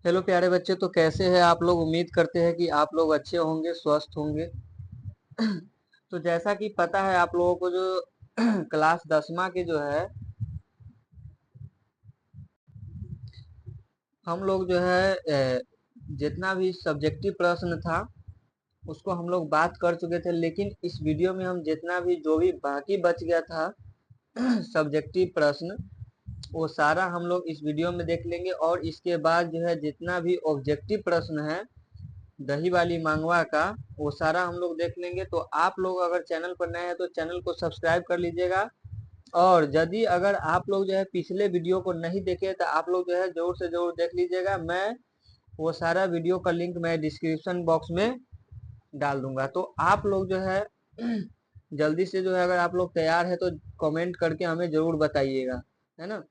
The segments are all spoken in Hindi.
हेलो प्यारे बच्चे, तो कैसे हैं आप लोग। उम्मीद करते हैं कि आप लोग अच्छे होंगे, स्वस्थ होंगे। तो जैसा कि पता है आप लोगों को, जो क्लास 10वीं के जो है हम लोग जो है जितना भी सब्जेक्टिव प्रश्न था उसको हम लोग बात कर चुके थे। लेकिन इस वीडियो में हम जितना भी जो भी बाकी बच गया था सब्जेक्टिव प्रश्न, वो सारा हम लोग इस वीडियो में देख लेंगे। और इसके बाद जो है जितना भी ऑब्जेक्टिव प्रश्न है दही वाली मांगवा का, वो सारा हम लोग देख लेंगे। तो आप लोग अगर चैनल पर नए हैं तो चैनल को सब्सक्राइब कर लीजिएगा। और यदि अगर आप लोग जो है पिछले वीडियो को नहीं देखे तो आप लोग जो है जरूर से जरूर देख लीजिएगा। मैं वो सारा वीडियो का लिंक मैं डिस्क्रिप्शन बॉक्स में डाल दूंगा। तो आप लोग जो है जल्दी से जो है, अगर आप लोग तैयार है तो कमेंट करके हमें जरूर बताइएगा, है ना।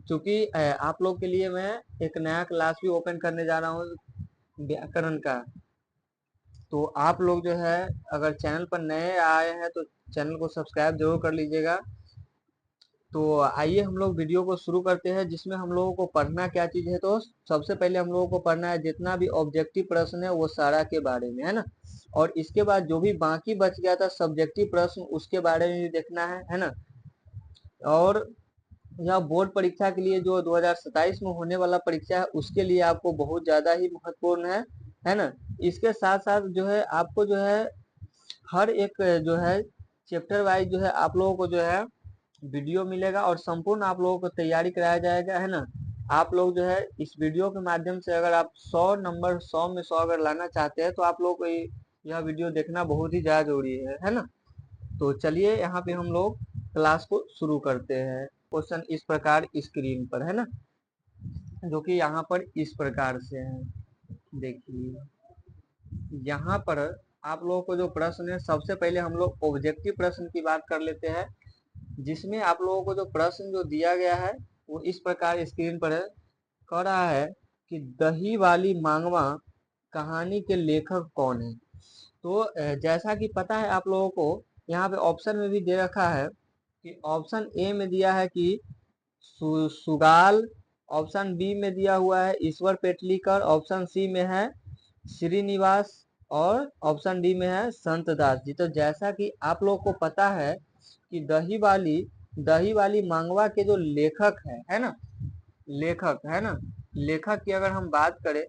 क्योंकि आप लोग के लिए मैं एक नया क्लास भी ओपन करने जा रहा हूँ व्याकरण का। तो आप लोग जो है अगर चैनल पर नए आए हैं तो चैनल को सब्सक्राइब जरूर कर लीजिएगा। तो आइए हम लोग वीडियो को शुरू करते हैं, जिसमें हम लोगों को पढ़ना क्या चीज है। तो सबसे पहले हम लोगों को पढ़ना है जितना भी ऑब्जेक्टिव प्रश्न है वो सारा के बारे में, है ना। और इसके बाद जो भी बाकी बच गया था सब्जेक्टिव प्रश्न उसके बारे में भी देखना है ना। और यह बोर्ड परीक्षा के लिए जो 2027 में होने वाला परीक्षा है उसके लिए आपको बहुत ज्यादा ही महत्वपूर्ण है ना। इसके साथ साथ जो है आपको जो है हर एक जो है चैप्टर वाइज जो है आप लोगों को जो है वीडियो मिलेगा और संपूर्ण आप लोगों को तैयारी कराया जाएगा, है ना। आप लोग जो है इस वीडियो के माध्यम से अगर आप 100 में 100 अगर लाना चाहते हैं तो आप लोग को यह वीडियो देखना बहुत ही ज्यादा जरूरी है ना। तो चलिए यहाँ पे हम लोग क्लास को शुरू करते हैं। क्वेश्चन इस प्रकार स्क्रीन पर है ना, जो कि यहाँ पर इस प्रकार से है। देखिए यहाँ पर आप लोगों को जो प्रश्न है, सबसे पहले हम लोग ऑब्जेक्टिव प्रश्न की बात कर लेते हैं। जिसमें आप लोगों को जो प्रश्न जो दिया गया है वो इस प्रकार स्क्रीन पर है। कह रहा है कि दही वाली मांगवा कहानी के लेखक कौन है। तो जैसा कि पता है आप लोगों को, यहाँ पे ऑप्शन में भी दे रखा है कि ऑप्शन ए में दिया है कि सुगाल, ऑप्शन बी में दिया हुआ है ईश्वर पेटलीकर, ऑप्शन सी में है श्रीनिवास, और ऑप्शन डी में है संत दास जी। तो जैसा कि आप लोग को पता है कि दही वाली मांगवा के जो लेखक है ना, लेखक है ना, लेखक की अगर हम बात करें,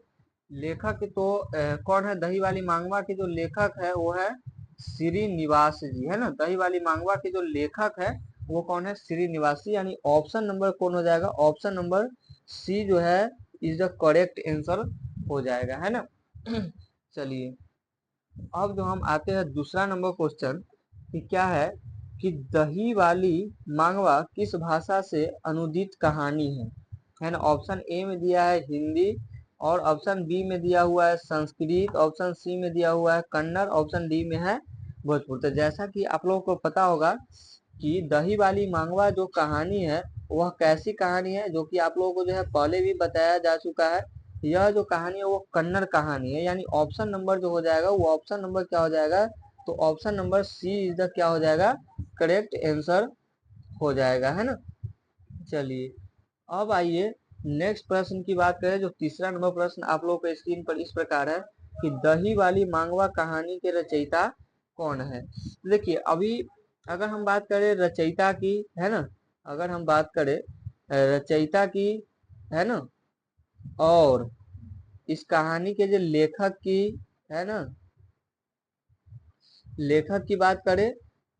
लेखक तो कौन है। दही वाली मांगवा के जो लेखक है वो है श्रीनिवास जी, है ना। दही वाली मांगवा के जो लेखक है वो कौन है, श्रीनिवासी। यानी ऑप्शन नंबर कौन हो जाएगा, ऑप्शन नंबर सी जो है इज द करेक्ट आंसर हो जाएगा, है ना। चलिए अब जो हम आते हैं दूसरा नंबर क्वेश्चन कि क्या है कि दही वाली मांगवा किस भाषा से अनुदित कहानी है ना। ऑप्शन ए में दिया है हिंदी, और ऑप्शन बी में दिया हुआ है संस्कृत, ऑप्शन सी में दिया हुआ है कन्नड़, ऑप्शन डी में है भोजपुर। तो जैसा कि आप लोगों को पता होगा कि दही वाली मांगवा जो कहानी है वह कैसी कहानी है, जो कि आप लोगों को जो है पहले भी बताया जा चुका है। यह जो कहानी है वो कन्नड़ कहानी है। यानी ऑप्शन नंबर जो हो जाएगा वो ऑप्शन नंबर क्या हो जाएगा, तो option number C is the क्या हो जाएगा, करेक्ट आंसर हो जाएगा, है ना। चलिए अब आइए नेक्स्ट प्रश्न की बात करें। जो तीसरा नंबर प्रश्न आप लोगों को स्क्रीन पर इस प्रकार है कि दही वाली मांगवा कहानी के रचयिता कौन है। तो देखिए अभी अगर हम बात करें रचयिता की, है ना, अगर हम बात करें रचयिता की, है ना, और इस कहानी के जो लेखक की, है ना, लेखक की बात करें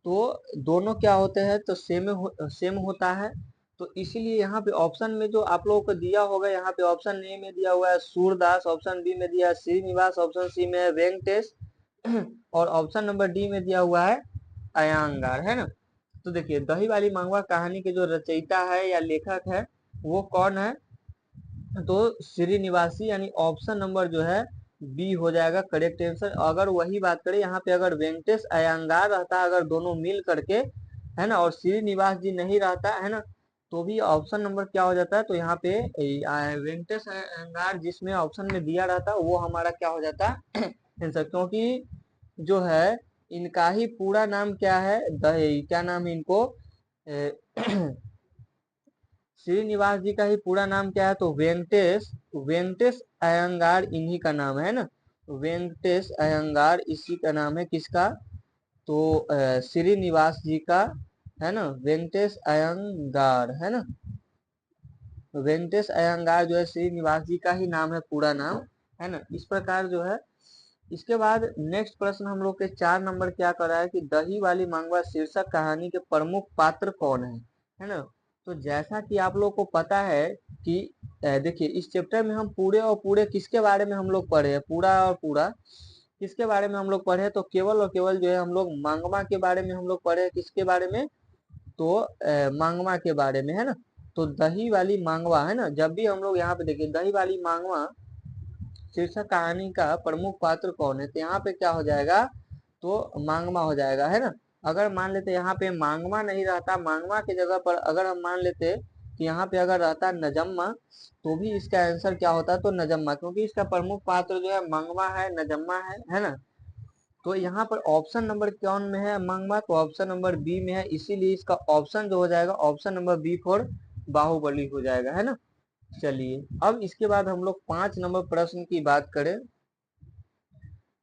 तो दोनों क्या होते हैं, तो सेम होता है। तो इसीलिए यहाँ पे ऑप्शन में जो आप लोगों को दिया होगा, यहाँ पे ऑप्शन ए में दिया हुआ है सूरदास, ऑप्शन बी में दिया है श्रीनिवास, ऑप्शन सी में है वेंकटेश, और ऑप्शन नंबर डी में दिया हुआ है अयंगार, है ना। तो देखिए दही वाली मांगवा कहानी के जो रचयिता है या लेखक है वो कौन है, तो श्रीनिवासी। यानी ऑप्शन नंबर जो है बी हो जाएगा करेक्ट आंसर। अगर वही बात करें यहाँ पे, अगर वेंकटेश अयंगार रहता अगर दोनों मिल करके, है ना, और श्रीनिवास जी नहीं रहता, है ना, तो भी ऑप्शन नंबर क्या हो जाता है, तो यहाँ पे वेंकटेश अयंगार जिसमें ऑप्शन में दिया रहता वो हमारा क्या हो जाता आंसर। क्योंकि जो है इनका ही पूरा नाम क्या है, क्या नाम है इनको, श्रीनिवास जी का ही पूरा नाम क्या है? तो वेंकटेश वेंकटेश अयंगार इन्हीं का नाम है ना। वेंकटेश अयंगार इसी का नाम है, किसका? तो श्रीनिवास जी का है ना, वेंकटेश अयंगार है ना। वेंकटेश अयंगार जो है श्रीनिवास जी का ही नाम है, पूरा नाम है ना। इस प्रकार जो है। इसके बाद नेक्स्ट प्रश्न हम लोग के 4 नंबर क्या कर रहा है कि दही वाली मांगवा शीर्षक कहानी के प्रमुख पात्र कौन है ना। तो जैसा कि आप लोग को पता है कि देखिए इस चैप्टर में हम पूरे और पूरे किसके बारे में हम लोग पढ़े हैं, पूरा और पूरा किसके बारे में हम लोग पढ़े हैं? तो केवल और केवल जो है हम लोग मांगवा के बारे में हम लोग पढ़े हैं। किसके बारे में? तो मांगवा के बारे में है ना। तो दही वाली मांगवा है ना, जब भी हम लोग यहाँ पे देखिए दही वाली मांगवा शीर्षक कहानी का प्रमुख पात्र कौन है, तो यहाँ पे क्या हो जाएगा? तो मांगमा हो जाएगा है ना। अगर मान लेते यहाँ पे मांगमा नहीं रहता, मांगमा की जगह पर अगर हम मान लेते कि यहाँ पे अगर रहता नजम्मा, तो भी इसका आंसर क्या होता? तो नजम्मा, क्योंकि इसका प्रमुख पात्र जो है मांगमा है, नजम्मा है ना। तो यहाँ पर ऑप्शन नंबर कौन में है मांगमा? तो ऑप्शन नंबर बी में है, इसीलिए इसका ऑप्शन जो हो जाएगा option number B for Baahubali हो जाएगा है ना। चलिए अब इसके बाद हम लोग 5 नंबर प्रश्न की बात करें।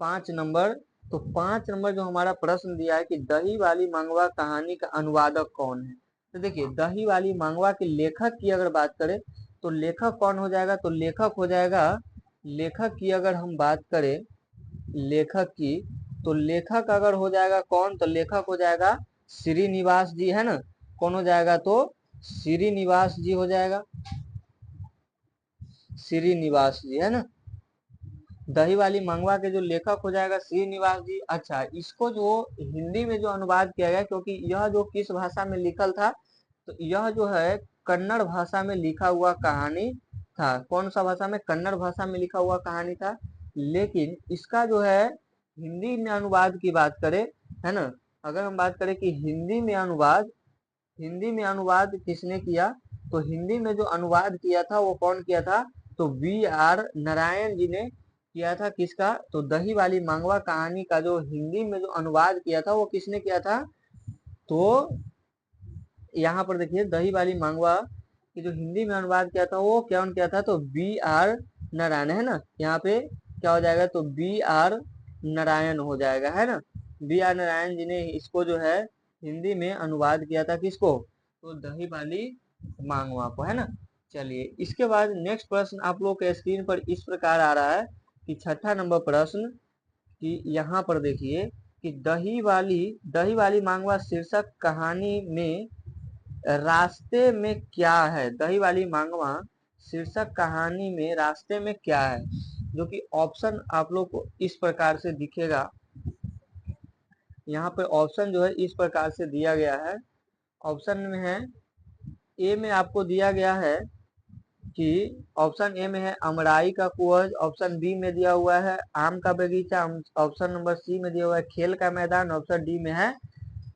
5 नंबर, तो 5 नंबर जो हमारा प्रश्न दिया है कि दही वाली मांगवा कहानी का अनुवादक कौन है। तो देखिए दही वाली मांगवा के लेखक की अगर बात करें तो लेखक कौन हो जाएगा? तो लेखक हो जाएगा, लेखक की अगर हम बात करें लेखक की, तो लेखक अगर हो जाएगा कौन? तो लेखक हो जाएगा श्रीनिवास जी है ना। कौन हो जाएगा? तो श्रीनिवास जी हो जाएगा, श्रीनिवास जी है ना। दही वाली मंगवा के जो लेखक हो जाएगा श्रीनिवास जी। अच्छा, इसको जो हिंदी में जो अनुवाद किया गया, क्योंकि यह जो किस भाषा में लिखल था, तो यह जो है कन्नड़ भाषा में लिखा हुआ कहानी था। कौन सा भाषा में? कन्नड़ भाषा में लिखा हुआ कहानी था। लेकिन इसका जो है हिंदी में अनुवाद की बात करें है ना, अगर हम बात करें कि हिंदी में अनुवाद किसने किया, तो हिंदी में जो अनुवाद किया था वो कौन किया था? तो V.R. नारायण जी ने किया था। किसका? तो दही वाली मांगवा कहानी का जो हिंदी में जो अनुवाद किया था वो किसने किया था? तो यहाँ पर देखिए दही वाली मांगवा की जो हिंदी में अनुवाद किया था वो कौन किया था? तो V.R. नारायण है ना। यहाँ पे क्या हो जाएगा? तो V.R. नारायण हो जाएगा है ना। V.R. नारायण जी ने इसको जो है हिंदी में अनुवाद किया था। किसको? तो दही वाली मांगवा को है ना। चलिए इसके बाद नेक्स्ट प्रश्न आप लोग के स्क्रीन पर इस प्रकार आ रहा है कि 6ठा नंबर प्रश्न कि यहाँ पर देखिए कि दही वाली मांगवा शीर्षक कहानी में रास्ते में क्या है? दही वाली मांगवा शीर्षक कहानी में रास्ते में क्या है, जो कि ऑप्शन आप लोग को इस प्रकार से दिखेगा। यहाँ पे ऑप्शन जो है इस प्रकार से दिया गया है। ऑप्शन में है, ए में आपको दिया गया है कि ऑप्शन ए में है अमराई का कुंज, ऑप्शन बी में दिया हुआ है आम का बगीचा, ऑप्शन नंबर सी में दिया हुआ है खेल का मैदान, ऑप्शन डी में है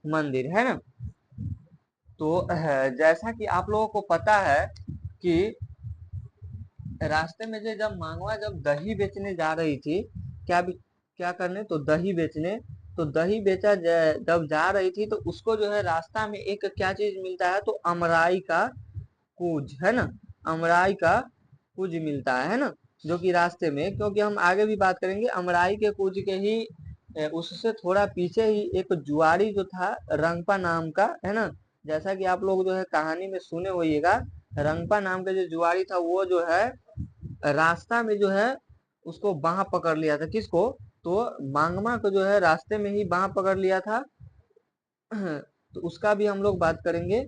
मंदिर है ना। तो जैसा कि आप लोगों को पता है कि रास्ते में जो जब मांगवा जब दही बेचने जा रही थी, क्या करने? तो दही बेचने। तो दही बेचा जब जा रही थी तो उसको जो है रास्ता में एक क्या चीज मिलता है? तो अमराई का कूज है ना। अमराई का कूज मिलता है ना, जो कि रास्ते में, क्योंकि हम आगे भी बात करेंगे अमराई के कूज के ही उससे थोड़ा पीछे ही एक जुआरी जो था रंगपा नाम का है ना। जैसा कि आप लोग जो है कहानी में सुने होइएगा, रंगपा नाम का जो जुआरी था वो जो है रास्ता में जो है उसको बाह पकड़ लिया था। किसको? तो मांगमा को जो है रास्ते में ही बाह पकड़ लिया था। तो उसका भी हम लोग बात करेंगे।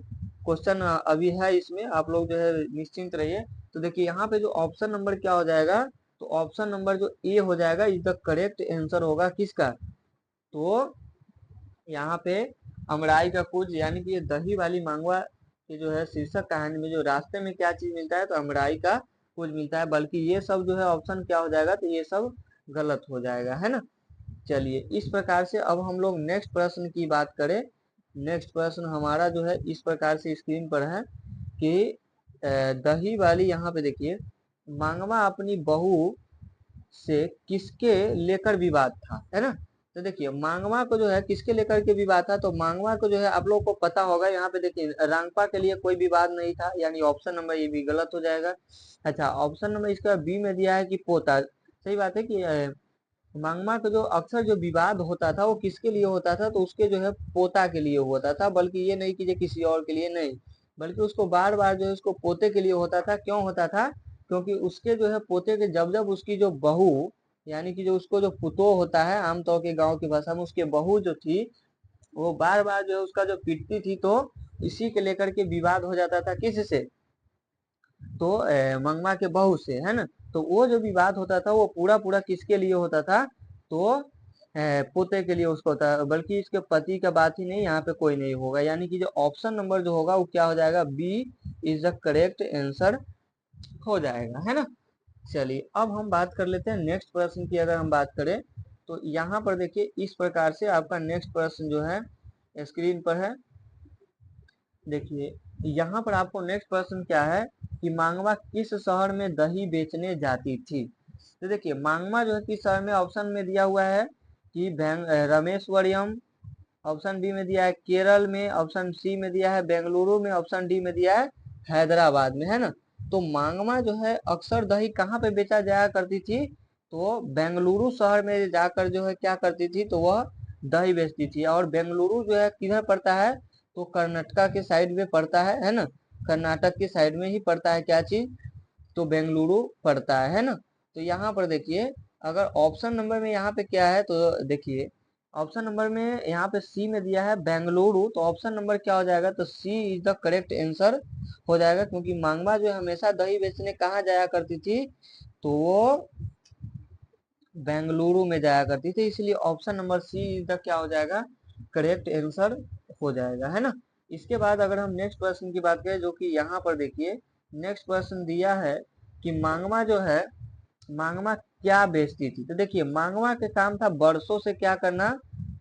क्वेश्चन अभी है इसमें, आप लोग जो है निश्चिंत रहिए। तो देखिए यहाँ पे जो ऑप्शन नंबर क्या हो जाएगा? तो ऑप्शन नंबर जो ए हो जाएगा इज द करेक्ट आंसर होगा। किसका? तो यहाँ पे अमराई का कुछ, यानी कि ये दही वाली मांगवा की जो है शीर्षक कहानी में जो रास्ते में क्या चीज मिलता है? तो अमराई का कुछ मिलता है। बल्कि ये सब जो है ऑप्शन क्या हो जाएगा? तो ये सब गलत हो जाएगा है ना। चलिए इस प्रकार से अब हम लोग नेक्स्ट प्रश्न की बात करें। नेक्स्ट प्रश्न हमारा जो है इस प्रकार से स्क्रीन पर है कि दही वाली, यहाँ पे देखिए मांगवा अपनी बहू से किसके लेकर विवाद था है ना। तो देखिए मांगवा को जो है किसके लेकर के विवाद था, तो मांगवा को जो है आप लोग को पता होगा, यहाँ पे देखिए रांगपा के लिए कोई विवाद नहीं था, यानी ऑप्शन नंबर ये भी गलत हो जाएगा। अच्छा ऑप्शन नंबर इसका बी में दिया है कि पोता, सही बात है कि मांगमा का जो अक्सर जो विवाद होता था वो किसके लिए होता था, तो उसके जो है पोता के लिए होता था, बल्कि ये नहीं कि जो किसी और के लिए नहीं, बल्कि उसको बार बार जो है उसको पोते के लिए होता था। क्यों होता था, क्योंकि उसके जो है पोते के जब जब उसकी जो बहू, यानी कि जो उसको जो पुतोह होता है आमतौर के गांव की भाषा में, उसके बहू जो थी वो बार बार जो है उसका जो पीटती थी, तो इसी के लेकर के विवाद हो जाता था किससे, तो मंगमा के बहू से, है ना। तो वो जो विवाद होता था वो पूरा पूरा किसके लिए होता था, तो पोते के लिए उसको होता है, बल्कि इसके पति का बात ही नहीं, यहाँ पे कोई नहीं होगा, यानी कि जो ऑप्शन नंबर जो होगा वो क्या हो जाएगा, B is the correct answer हो जाएगा, है ना। चलिए अब हम बात कर लेते हैं नेक्स्ट प्रश्न की। अगर हम बात करें तो यहाँ पर देखिए इस प्रकार से आपका नेक्स्ट प्रश्न जो है स्क्रीन पर है। देखिए यहाँ पर आपको नेक्स्ट प्रश्न क्या है कि मांगवा किस शहर में दही बेचने जाती थी। तो देखिए मांगवा जो है किस शहर में, ऑप्शन में दिया हुआ है कि रामेश्वरम, ऑप्शन बी में दिया है केरल में, ऑप्शन सी में दिया है बेंगलुरु में, ऑप्शन डी में दिया है हैदराबाद में, है ना। तो मांगमा जो है अक्सर दही कहाँ पे बेचा जाया करती थी, तो बेंगलुरु शहर में जाकर जो है क्या करती थी, तो वह दही बेचती थी। और बेंगलुरु जो है किधर पड़ता है, तो कर्नाटका के साइड में पड़ता है ना, कर्नाटक के साइड में ही पड़ता है क्या चीज, तो बेंगलुरु पड़ता है ना। तो यहाँ पर देखिए अगर ऑप्शन नंबर में यहाँ पे क्या है, तो देखिए ऑप्शन नंबर में यहाँ पे सी में दिया है बेंगलुरु, तो ऑप्शन नंबर क्या हो जाएगा, तो सी इज द करेक्ट आंसर हो जाएगा, क्योंकि मांगमा जो हमेशा दही बेचने कहाँ जाया करती थी, तो वो बेंगलुरु में जाया करती थी, इसलिए option number C is the क्या हो जाएगा, करेक्ट आंसर हो जाएगा, है ना। इसके बाद अगर हम नेक्स्ट प्रश्न की बात करें, जो कि यहाँ पर देखिए नेक्स्ट प्रश्न दिया है कि मांगमा जो है, मांगमा क्या बेचती थी। तो देखिए मांगमा के काम था बरसों से क्या करना,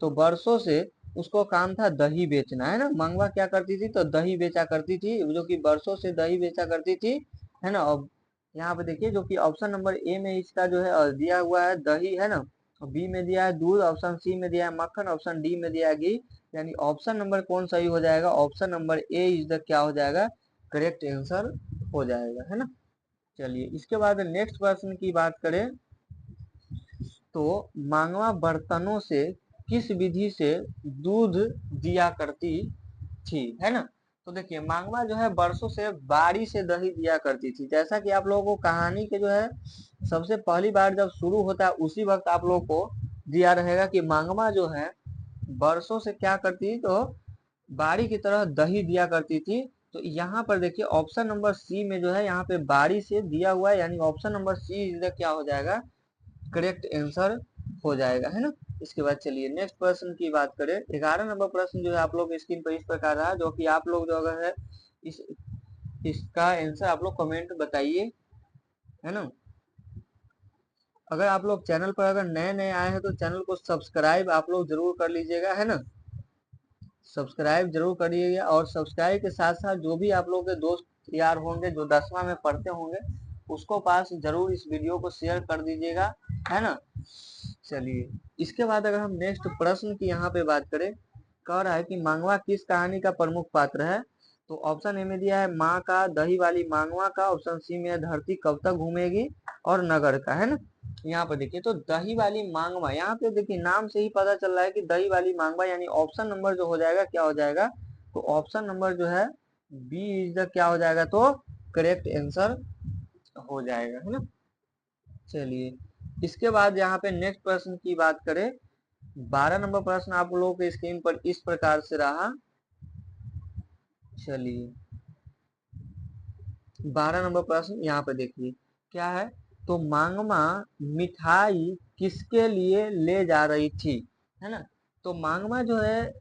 तो बरसों से उसको काम था दही बेचना, है ना। मांगवा क्या करती थी, तो दही बेचा करती थी, जो कि बरसों से दही बेचा करती थी, है ना। और यहाँ पे देखिए जो कि ऑप्शन नंबर ए में इसका जो है दिया हुआ है दही, है ना। बी में दिया है दूध, ऑप्शन सी में दिया है मक्खन, ऑप्शन डी में दिया है घी, यानी ऑप्शन नंबर कौन सही हो जाएगा, option number A is the क्या हो जाएगा, करेक्ट आंसर हो जाएगा, है ना। चलिए इसके बाद नेक्स्ट प्रश्न की बात करें तो मांगवा बर्तनों से किस विधि से दूध दिया करती थी, है ना। तो देखिए मांगवा जो है बरसों से बाड़ी से दही दिया करती थी, जैसा कि आप लोगों को कहानी के जो है सबसे पहली बार जब शुरू होता है उसी वक्त आप लोगों को दिया रहेगा कि मांगवा जो है बरसों से क्या करती थी, तो बाड़ी की तरह दही दिया करती थी। तो यहाँ पर देखिए ऑप्शन नंबर सी में जो है यहाँ पे बाड़ी से दिया हुआ है, यानी ऑप्शन नंबर सी इधर क्या हो जाएगा, करेक्ट आंसर हो जाएगा, है ना। इसके बाद चलिए नेक्स्ट प्रश्न की बात करें। 11 नंबर प्रश्न जो है आप लोग स्क्रीन पर इस प्रकार रहा, जो कि आप लोग जो अगर है इस इसका आंसर आप लोग कमेंट बताइए, है ना। अगर आप लोग चैनल पर अगर नए नए आए हैं तो चैनल को सब्सक्राइब आप लोग जरूर कर लीजिएगा, है ना। सब्सक्राइब जरूर करिएगा, और सब्सक्राइब के साथ साथ जो भी आप लोग के दोस्त यार होंगे जो 10वां में पढ़ते होंगे उसको पास जरूर इस वीडियो को शेयर कर दीजिएगा, है ना। चलिए इसके बाद अगर हम नेक्स्ट प्रश्न की यहाँ पे बात करें, कह रहा है कि मांगवा किस कहानी का प्रमुख पात्र है। तो ऑप्शन ए में दिया है माँ का, दही वाली मांगवा का, ऑप्शन सी में है धरती कब तक घूमेगी, और नगर का, है ना। यहाँ पर देखिए तो दही वाली मांगवा, यहाँ पे देखिए नाम से ही पता चल रहा है कि दही वाली मांगवा, यानी ऑप्शन नंबर जो हो जाएगा क्या हो जाएगा, तो ऑप्शन नंबर जो है बी इज द क्या हो जाएगा, तो करेक्ट आंसर हो जाएगा, है ना। चलिए इसके बाद यहाँ पे नेक्स्ट प्रश्न की बात करें, 12 नंबर प्रश्न आप लोगों के स्क्रीन पर इस प्रकार से रहा। चलिए 12 नंबर प्रश्न यहाँ पे देखिए क्या है, तो मांगमा मिठाई किसके लिए ले जा रही थी, है ना। तो मांगमा जो है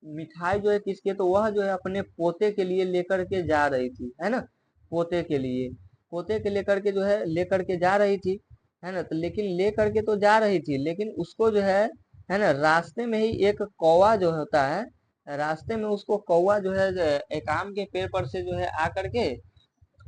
मिठाई जो है किसके, तो वह जो है अपने पोते के लिए लेकर के जा रही थी, है ना। पोते के लिए, पोते के लेकर के जो है लेकर के जा रही थी, है ना। तो लेकिन लेकर के तो जा रही थी, लेकिन उसको जो है ना, रास्ते में ही एक कौवा जो होता है, रास्ते में उसको कौवा जो है एक आम के पेड़ पर से जो है आकर के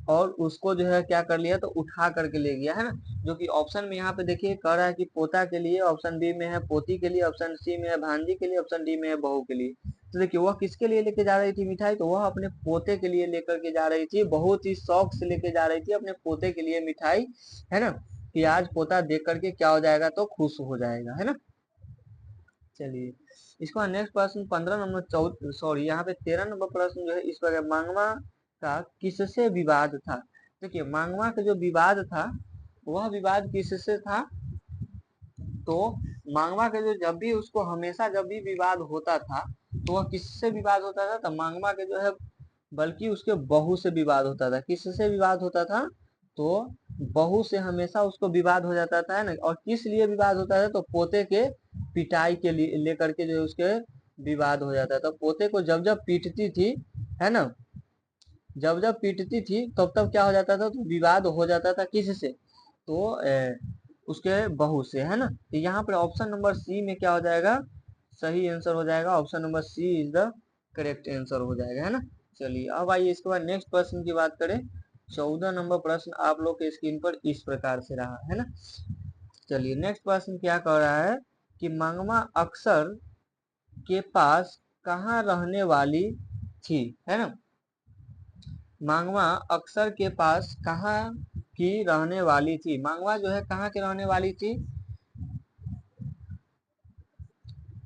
और उसको जो है क्या कर लिया, तो उठा करके ले गया, है ना। जो कि ऑप्शन में यहाँ पे देखिए कह रहा है कि पोता के लिए, ऑप्शन बी में है पोती के लिए, ऑप्शन सी में है भांजी के लिए, ऑप्शन डी में है बहू के लिए। तो देखिए वह किसके लिए लेके जा रही थी मिठाई, तो वह अपने पोते के लिए लेकर के जा रही थी, बहुत ही शौक से लेके जा रही थी अपने पोते के लिए मिठाई, है ना, कि आज पोता देख करके क्या हो जाएगा, तो खुश हो जाएगा, है ना। चलिए इसको नेक्स्ट प्रश्न 15 नंबर सॉरी यहाँ पे 13 नंबर प्रश्न जो है इस प्रकार, मांगवा का किससे विवाद था। देखिए मांगवा का जो विवाद था वह विवाद किससे था, तो मांगवा के जो जब भी उसको हमेशा जब भी विवाद होता था तो वह किससे विवाद होता था, तो मांगवा के जो है बल्कि उसके बहू से विवाद होता था। किससे विवाद होता था, तो बहू से हमेशा उसको विवाद हो जाता था, है ना। और किस लिए विवाद होता था, तो पोते के पिटाई के लिए लेकर के जो उसके विवाद हो जाता था। पोते को जब जब पीटती थी, है ना, जब जब पीटती थी तब तब क्या हो जाता था, तो विवाद हो जाता था किससे, तो उसके बहू से, है ना। तो यहाँ पर ऑप्शन नंबर सी में क्या हो जाएगा, सही आंसर हो जाएगा, option number C is the correct answer हो जाएगा, है ना। चलिए अब आइए इसके बाद नेक्स्ट प्रश्न की बात करें। 14 नंबर प्रश्न आप लोग के स्क्रीन पर इस प्रकार से रहा, है ना। चलिए नेक्स्ट प्रश्न क्या कह रहा है कि मंगमा अक्सर के पास कहाँ रहने वाली थी, है ना। मांगवा अक्सर के पास कहाँ की रहने वाली थी, मांगवा जो है कहाँ की रहने वाली थी।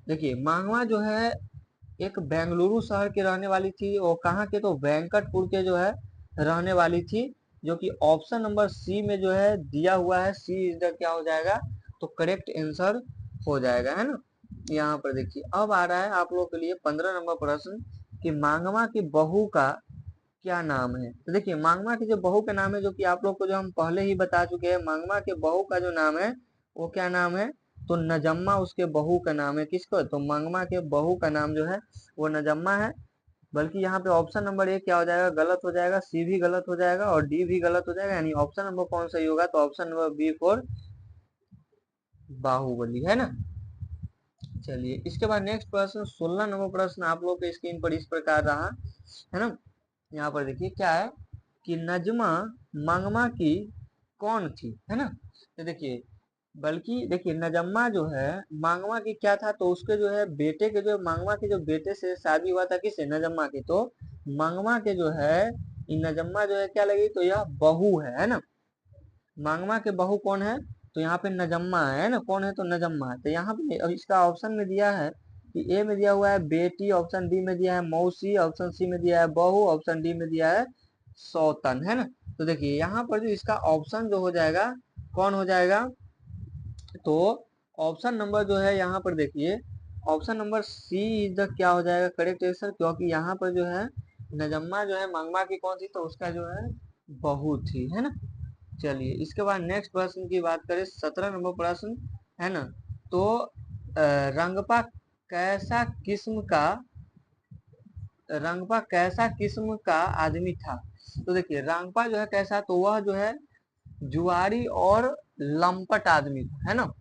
देखिए मांगवा जो है एक बेंगलुरु शहर के रहने वाली थी, और कहाँ के, तो वेंकटपुर के जो है रहने वाली थी, जो कि ऑप्शन नंबर सी में जो है दिया हुआ है, सी इज द क्या हो जाएगा, तो करेक्ट आंसर हो जाएगा, है ना। यहाँ पर देखिए अब आ रहा है आप लोग के लिए 15 नंबर प्रश्न कि मांगवा की बहू का क्या नाम है। तो देखिए मांगमा के जो बहू का नाम है, जो कि आप लोग को जो हम पहले ही बता चुके हैं, मांगमा के बहू का जो नाम है वो क्या नाम है, तो नजम्मा उसके बहू का नाम है। किसको, तो मांगमा के बहू का नाम जो है वो नजम्मा है। बल्कि यहाँ पे ऑप्शन नंबर ए क्या हो जाएगा, गलत हो जाएगा, सी भी गलत हो जाएगा और डी भी गलत हो जाएगा, यानी ऑप्शन नंबर कौन सही होगा, तो option number B for Baahubali, है ना। चलिए इसके बाद नेक्स्ट प्रश्न 16 नंबर प्रश्न आप लोग के स्क्रीन पर इस प्रकार रहा, है ना। यहाँ पर देखिए क्या है कि नजमा मंगमा की कौन थी, है ना। तो देखिए बल्कि देखिए नजम्मा जो है मांगमा की क्या था, तो उसके जो है बेटे के जो मांगमा के जो बेटे से शादी हुआ था, किससे, नजम्मा के। तो मांगमा के जो है नजम्मा जो है क्या लगी, तो यह बहू है ना। मांगमा के बहू कौन है, तो यहाँ पे नजम्मा है ना, कौन है, तो नजम्मा है। तो यहाँ पे इसका ऑप्शन में दिया है कि ए में दिया हुआ है बेटी, ऑप्शन बी में दिया है मौसी, ऑप्शन सी में दिया है बहू, ऑप्शन डी में दिया है सौतन, है ना। तो देखिए यहाँ पर जो इसका ऑप्शन जो हो जाएगा कौन हो जाएगा, तो ऑप्शन नंबर जो है यहाँ पर देखिए option number C is the क्या हो जाएगा करेक्ट आंसर, क्योंकि यहाँ पर जो है नजम्मा जो है मंगमा की कौन थी, तो उसका जो है बहू थी, है ना। चलिए इसके बाद नेक्स्ट प्रश्न की बात करें, 17 नंबर प्रश्न, है ना। तो रंगपा कैसा किस्म का रंगपा कैसा किस्म का आदमी था। तो देखिए रंगपा जो है कैसा, तो वह जो है जुआरी और लंपट आदमी था, है ना।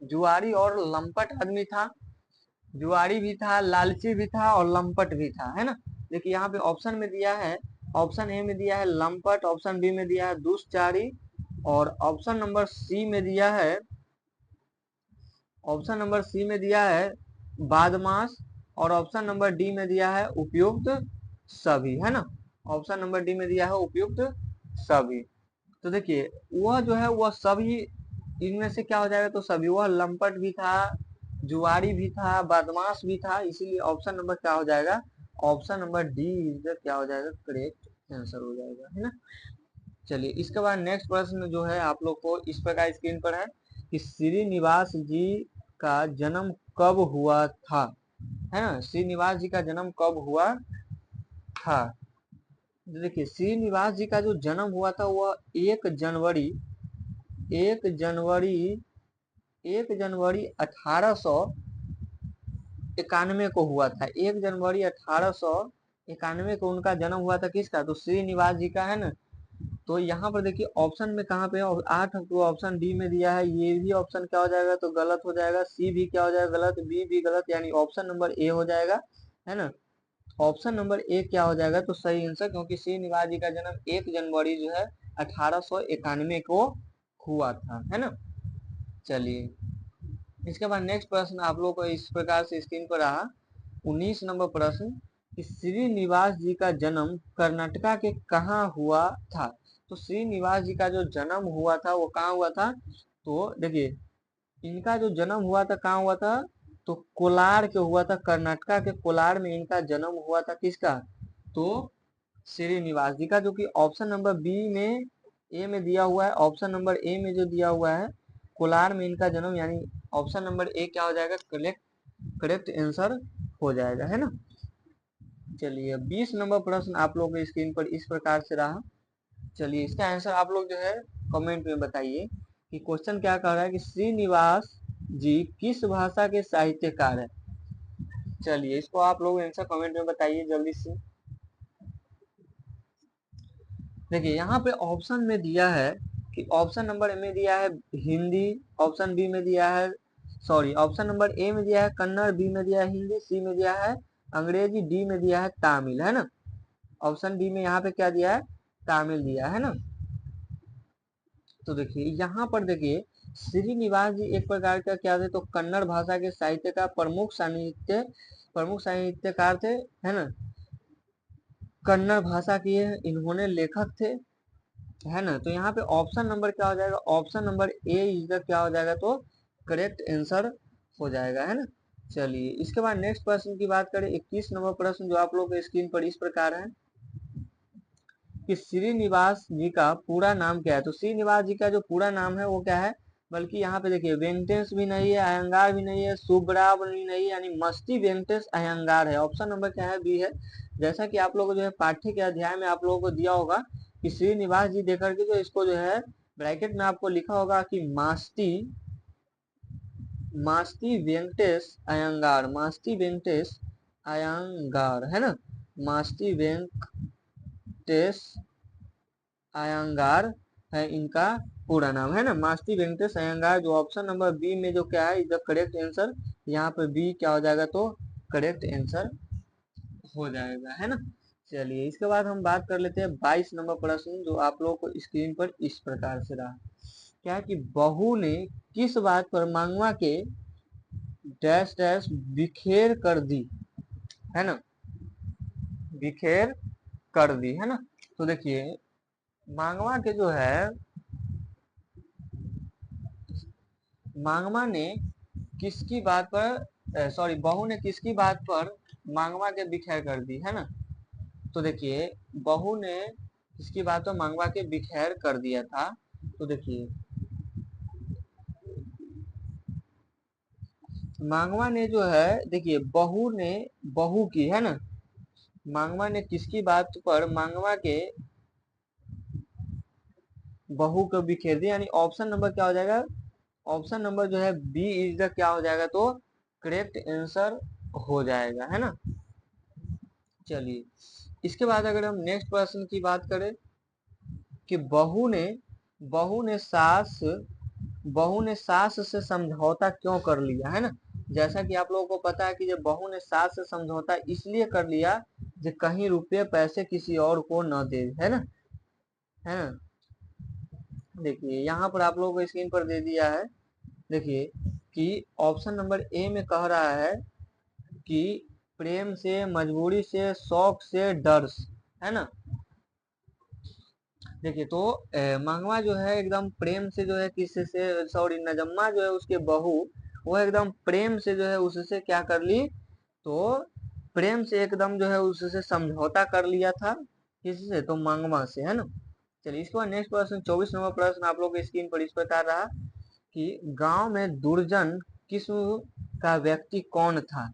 जुआरी और लंपट आदमी था, जुआरी भी था, लालची भी था और लंपट भी था, है ना। देखिए यहाँ पे ऑप्शन में दिया है, ऑप्शन ए में दिया है लंपट, ऑप्शन बी में दिया है दुष्चारी, और ऑप्शन नंबर सी में दिया है, ऑप्शन नंबर सी में दिया है बादमास, और ऑप्शन नंबर डी में दिया है उपयुक्त सभी, है ना। ऑप्शन नंबर डी में दिया है उपयुक्त सभी। तो देखिए वह जो है वह सभी इनमें से क्या हो जाएगा, तो सभी, वह लंपट भी था, जुआरी भी था, बदमाश भी था, इसीलिए ऑप्शन नंबर क्या हो जाएगा, option number D is the क्या हो जाएगा करेक्ट आंसर हो जाएगा, है ना। चलिए इसके बाद नेक्स्ट प्रश्न जो है आप लोग को इस प्रकार स्क्रीन पर है कि श्रीनिवास जी का जन्म कब हुआ था, है ना। श्रीनिवास जी का जन्म कब हुआ था। देखिए श्रीनिवास जी का जो जन्म हुआ था वह 1 जनवरी 1891 को हुआ था। 1 जनवरी 1891 को उनका जन्म हुआ था, किसका, तो श्रीनिवास जी का, है ना। तो यहाँ पर देखिए ऑप्शन में कहाँ पे 8 ऑप्शन डी में दिया है, ये भी ऑप्शन क्या हो जाएगा, तो गलत हो जाएगा, सी भी क्या हो जाएगा गलत, बी भी गलत, यानी ऑप्शन नंबर ए हो जाएगा, है ना। ऑप्शन नंबर ए क्या हो जाएगा तो सही आंसर, क्योंकि श्रीनिवास जी का जन्म 1 जनवरी जो है 1891 को हुआ था, है ना। चलिए इसके बाद नेक्स्ट प्रश्न आप लोग को इस प्रकार से स्क्रीन पर रहा 19 नंबर प्रश्न कि श्रीनिवास जी का जन्म कर्नाटका के कहाँ हुआ था। तो श्रीनिवास जी का जो जन्म हुआ था वो कहाँ हुआ था, तो देखिए इनका जो जन्म हुआ था कहाँ हुआ था, तो कोलार के हुआ था, कर्नाटका के कोलार में इनका जन्म हुआ था। किसका, तो श्रीनिवास जी का, जो कि ऑप्शन नंबर बी में ए में दिया हुआ है, ऑप्शन नंबर ए में जो दिया हुआ है कोलार में इनका जन्म, यानी ऑप्शन नंबर ए क्या हो जाएगा, करेक्ट आंसर हो जाएगा, है ना। चलिए 20 नंबर प्रश्न आप लोगों के स्क्रीन पर इस प्रकार से रहा। चलिए इसका आंसर आप लोग जो है कमेंट में बताइए कि क्वेश्चन क्या कह रहा है कि श्रीनिवास जी किस भाषा के साहित्यकार है। चलिए इसको आप लोग आंसर कमेंट में बताइए जल्दी से। देखिए यहाँ पे ऑप्शन में दिया है कि ऑप्शन नंबर ए में दिया है हिंदी, ऑप्शन बी में दिया है ऑप्शन नंबर ए में दिया है कन्नड़, बी में दिया है हिंदी, सी में दिया है अंग्रेजी, डी में दिया है तमिल, है ना। ऑप्शन डी में यहाँ पे क्या दिया है, तमिल दिया है ना। तो देखिए यहाँ पर देखिए श्रीनिवास जी एक प्रकार का क्या थे, तो कन्नड़ भाषा के साहित्य का प्रमुख साहित्यकार थे, है ना। कन्नड़ भाषा के इन्होंने लेखक थे, है ना। तो यहाँ पे ऑप्शन नंबर क्या हो जाएगा, ऑप्शन नंबर ए इधर क्या हो जाएगा, तो करेक्ट आंसर हो जाएगा, है ना। चलिए इसके बाद नेक्स्ट प्रश्न की बात करें 21 नंबर प्रश्न जो आप लोग के स्क्रीन पर इस प्रकार है कि श्रीनिवास जी का पूरा नाम क्या है। तो श्रीनिवास जी का जो पूरा नाम है वो क्या है, बल्कि यहाँ पे देखिए वेंकटेश भी नहीं है, अयंगार भी नहीं है, सुब्राव भी नहीं है, यानी मस्ती वेंकटेश अयंगार है। ऑप्शन नंबर क्या है, बी है। जैसा कि आप लोगों को जो है पाठ्य के अध्याय में आप लोगों को दिया होगा कि श्रीनिवास जी देकर के जो इसको जो है ब्रैकेट में आपको लिखा होगा कि मास्ती वेंकटेश अयंगार, मास्ती वेंकटेश अयंगार, है ना। मास्ती वेंकटेश अयंगार है इनका पूरा नाम, है ना, मास्ती वेंकटेश अयंगार। जो ऑप्शन नंबर बी में जो क्या है इज द करेक्ट आंसर, यहाँ पे बी क्या हो जाएगा, तो करेक्ट आंसर हो जाएगा, है ना। चलिए इसके बाद हम बात कर लेते हैं 22 नंबर प्रश्न जो आप लोगों को स्क्रीन पर इस प्रकार से रहा। क्या है कि बहू ने किस बात पर मांगवा के डैश डैश बिखेर कर दी, है ना, बिखेर कर दी, है ना। तो देखिए मांगवा के जो है, मांगवा ने किसकी बात पर बहू ने किसकी बात पर मांगवा के बिखेर कर दी, है ना। तो देखिए बहू ने किसकी बात पर मांगवा के बिखेर कर दिया था। तो देखिए मांगवा ने जो है, देखिए बहू ने बहू की, है ना, मांगवा ने किसकी बात पर मांगवा के बहू को बिखेर दिया, यानी ऑप्शन नंबर क्या हो जाएगा, ऑप्शन नंबर जो है बी इज द क्या हो जाएगा, तो करेक्ट आंसर हो जाएगा, है ना। चलिए इसके बाद अगर हम नेक्स्ट प्रश्न की बात करें कि बहू ने सास से समझौता क्यों कर लिया, है ना। जैसा कि आप लोगों को पता है कि जब बहू ने सास से समझौता इसलिए कर लिया कि कहीं रुपये पैसे किसी और को न दे, है ना, है ना। देखिए यहाँ पर आप लोगों को स्क्रीन पर दे दिया है, देखिए कि ऑप्शन नंबर ए में कह रहा है कि प्रेम से, मजबूरी से, शौक से, डर से, है ना। देखिए तो मंगवा जो है एकदम प्रेम से जो है किसी से, नजम्मा जो है उसके बहू, वो एकदम प्रेम से जो है उससे क्या कर ली, तो प्रेम से एकदम जो है उससे समझौता कर लिया था, किसी से, तो मंगवा से, है ना। चलिए इसके बाद नेक्स्ट प्रश्न 24 नंबर प्रश्न आप लोग के स्क्रीन पर इस प्रकार रहा कि गांव में दुर्जन किस्म का व्यक्ति कौन था।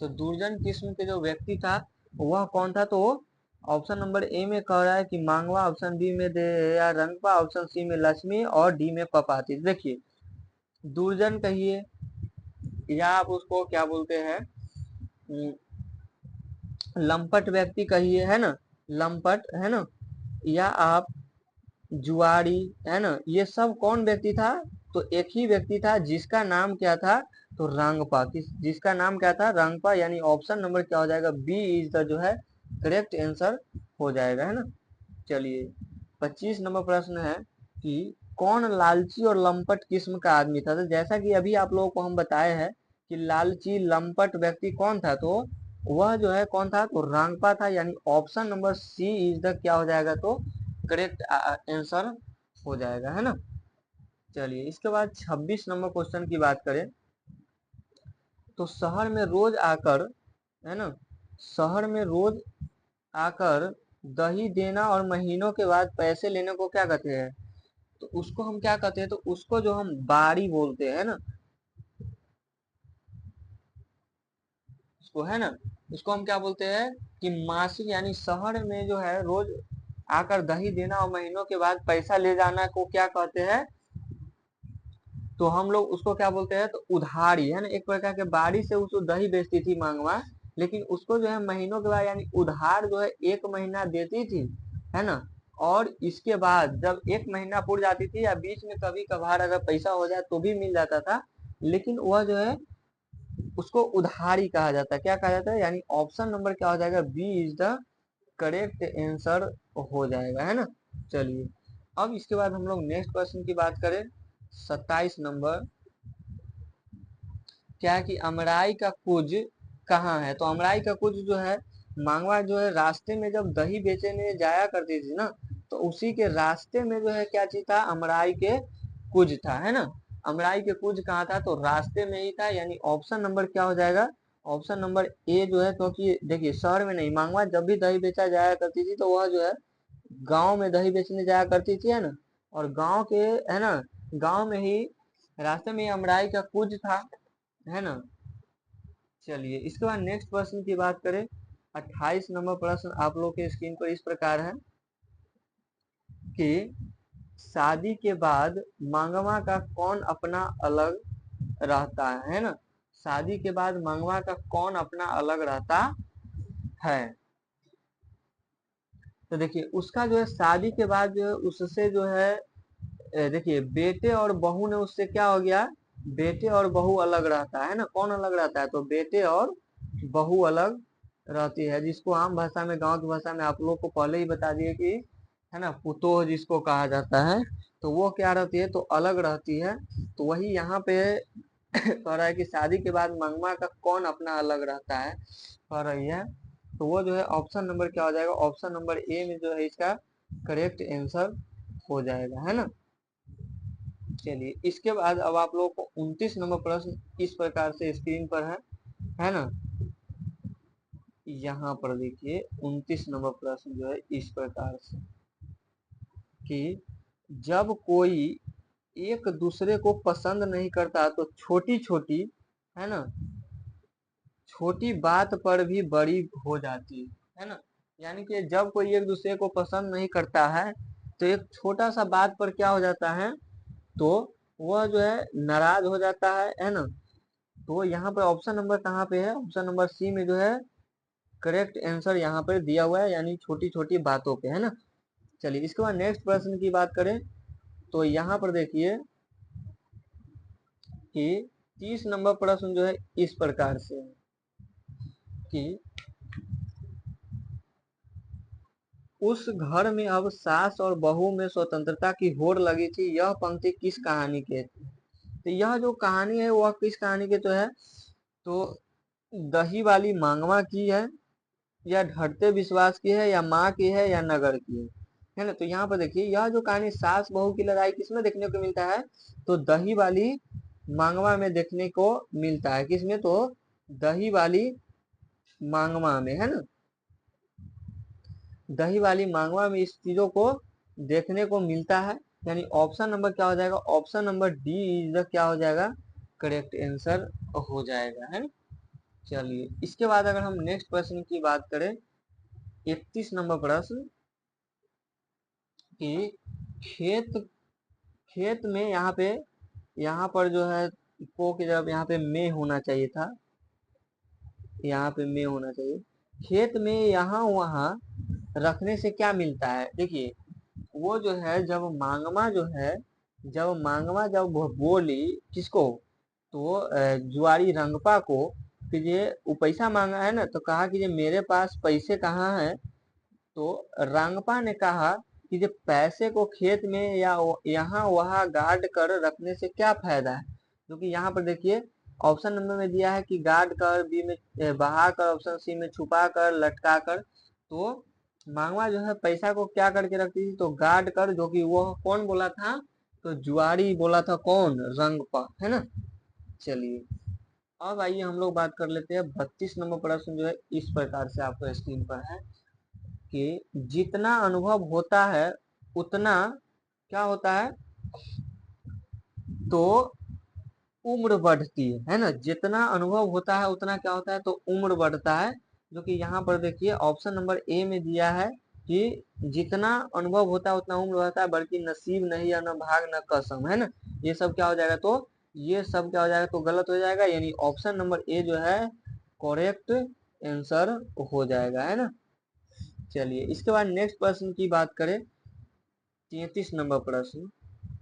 तो दुर्जन किस्म के जो व्यक्ति था वह कौन था, तो ऑप्शन नंबर ए में कह रहा है कि मांगवा, ऑप्शन बी में दे या रंगपा, ऑप्शन सी में लक्ष्मी और डी में पपाती। देखिए दुर्जन कहिए या आप उसको क्या बोलते हैं, लंपट व्यक्ति कहिए, है ना, लंपट, है ना, या आप जुआरी, है ना, ये सब कौन व्यक्ति था, तो एक ही व्यक्ति था जिसका नाम क्या था, तो रांगपा, जिसका नाम क्या था, रांगपा, यानी ऑप्शन नंबर क्या हो जाएगा, बी इज द जो है करेक्ट आंसर हो जाएगा, है ना। चलिए 25 नंबर प्रश्न है कि कौन लालची और लंपट किस्म का आदमी था। तो जैसा कि अभी आप लोगों को हम बताए हैं कि लालची लंपट व्यक्ति कौन था, तो वह जो है कौन था, तो रांगपा था, यानी option number C is the क्या हो जाएगा, तो करेक्ट आंसर हो जाएगा, है ना। चलिए इसके बाद 26 नंबर क्वेश्चन की बात करें तो शहर में रोज आकर, है ना, शहर में रोज आकर दही देना और महीनों के बाद पैसे लेने को क्या कहते हैं, तो उसको हम क्या कहते हैं, तो उसको जो हम बारी बोलते हैं ना, उसको, है ना, उसको हम क्या बोलते हैं कि मासिक, यानी शहर में जो है रोज आकर दही देना और महीनों के बाद पैसा ले जाना को क्या कहते हैं, तो हम लोग उसको क्या बोलते हैं, तो उधारी, है ना। एक प्रकार के बारी से उसको दही बेचती थी मांगवा, लेकिन उसको जो है महीनों के बाद, यानी उधार जो है 1 महीना देती थी, है ना। और इसके बाद जब 1 महीना पूरी जाती थी या बीच में कभी कभार अगर पैसा हो जाए तो भी मिल जाता था, लेकिन वह जो है उसको उधारी कहा जाता है। क्या कहा जाता है, यानी ऑप्शन नंबर क्या हो जाएगा, B is the correct answer हो जाएगा, है ना। चलिए अब इसके बाद हम लोग नेक्स्ट क्वेश्चन की बात करें, 27 नंबर, क्या है कि अमराई का कुज कहाँ है। तो अमराई का कुज जो है, मांगवा जो है रास्ते में जब दही बेचने जाया करती थी ना, तो उसी के रास्ते में जो है क्या चीज था, अमराई के कुज था, है ना। अमराई के कुज कहाँ था, तो रास्ते में ही था, यानी ऑप्शन नंबर क्या हो जाएगा, ऑप्शन नंबर ए जो है, क्योंकि देखिए शहर में नहीं, मांगवा जब भी दही बेचा जाया करती थी तो वह जो है गांव में दही बेचने जाया करती थी, है ना। और गांव के, है ना, गांव में ही रास्ते में ही अमराई का कुज था, है ना। चलिए इसके बाद नेक्स्ट प्रश्न की बात करें, 28 नंबर प्रश्न आप लोग के स्क्रीन पर इस प्रकार है कि शादी के बाद मांगवा का कौन अपना अलग रहता है ना। शादी के बाद मांगवा का कौन अपना अलग रहता है, तो देखिए उसका जो है शादी के बाद जो है उससे जो है, देखिए बेटे और बहू ने उससे क्या हो गया, बेटे और बहू अलग रहता है ना। कौन अलग रहता है, तो बेटे और बहू अलग रहती है, जिसको आम भाषा में, गांव की भाषा में आप लोग को पहले ही बता दिए कि, है ना, पुतोह जिसको कहा जाता है, तो वो क्या रहती है, तो अलग रहती है। तो वही यहाँ पे कह रहा है कि शादी के बाद मंगवा का कौन अपना अलग रहता है, कह रही है। तो वो जो है ऑप्शन नंबर क्या हो जाएगा, ऑप्शन नंबर ए में जो है इसका करेक्ट आंसर हो जाएगा, है ना। चलिए इसके बाद अब आप लोगों को 29 नंबर प्रश्न इस प्रकार से स्क्रीन पर है ना। यहाँ पर देखिए 29 नंबर प्रश्न जो है इस प्रकार से कि जब कोई एक दूसरे को पसंद नहीं करता तो छोटी छोटी, है ना, छोटी बात पर भी बड़ी हो जाती है ना। यानी कि जब कोई एक दूसरे को पसंद नहीं करता है तो एक छोटा सा बात पर क्या हो जाता है, तो वह जो है नाराज हो जाता है ना। तो यहाँ पर ऑप्शन नंबर कहाँ पे है, ऑप्शन नंबर सी में जो है करेक्ट आंसर यहाँ पर दिया हुआ है, यानी छोटी छोटी बातों पे, है ना। चलिए इसके बाद नेक्स्ट प्रश्न की बात करें तो यहाँ पर देखिए कि 30 नंबर प्रश्न जो है इस प्रकार से है कि उस घर में अब सास और बहू में स्वतंत्रता की होड़ लगी थी, यह पंक्ति किस कहानी की है। तो यह जो कहानी है वह किस कहानी की तो है, तो दही वाली मांगवा की है, या ढटते विश्वास की है, या माँ की है, या नगर की है ना। तो यहाँ पर देखिए यह जो कहानी सास बहू की लड़ाई किसमें देखने को मिलता है, तो दही वाली मांगवा में देखने को मिलता है। किसमें, तो दही वाली मांगवा में, है ना। दही वाली मांगवा में इस चीजों को देखने को मिलता है, यानी ऑप्शन नंबर क्या हो जाएगा, ऑप्शन नंबर डी इज क्या हो जाएगा, करेक्ट आंसर हो जाएगा, है ना। चलिए इसके बाद अगर हम नेक्स्ट प्रश्न की बात करें, 31 नंबर प्रश्न कि खेत खेत में यहाँ पर जो है को की जब यहाँ पे में होना चाहिए था, यहाँ पे में होना चाहिए, खेत में यहाँ वहाँ रखने से क्या मिलता है। देखिए वो जो है जब मांगमा जो है, जब मांगमा जब बोली किसको, तो जुआरी रंगपा को कि ये वो पैसा मांगा है ना, तो कहा कि ये मेरे पास पैसे कहाँ है। तो रंगपा ने कहा कि ये पैसे को खेत में या यहाँ वहाँ गाड़ कर रखने से क्या फायदा है। क्योंकि यहाँ पर देखिए ऑप्शन नंबर में दिया है कि गाड़ कर, बी में बहा कर, ऑप्शन सी में छुपा कर, लटका कर। तो मांगवा जो है पैसा को क्या करके रखती थी, तो गाड़ कर, जो कि वो कौन बोला था, तो जुआरी बोला था, कौन, रंगपा, है ना। चलिए अब आइए हम लोग बात कर लेते हैं 32 नंबर प्रश्न जो है इस प्रकार से आपको स्क्रीन पर है कि जितना अनुभव होता है उतना क्या होता है, तो उम्र बढ़ती है ना। जितना अनुभव होता है उतना क्या होता है, तो उम्र बढ़ता है। जो कि यहाँ पर देखिए ऑप्शन नंबर ए में दिया है कि जितना अनुभव होता है उतना उम्र बढ़ता है, बल्कि नसीब नहीं या न भाग न कसम, है ना। ये सब क्या हो जाएगा, तो ये सब क्या हो जाएगा, तो गलत हो जाएगा, यानी ऑप्शन नंबर ए जो है करेक्ट आंसर हो जाएगा, है ना। चलिए इसके बाद नेक्स्ट प्रश्न की बात करें, 33 नंबर प्रश्न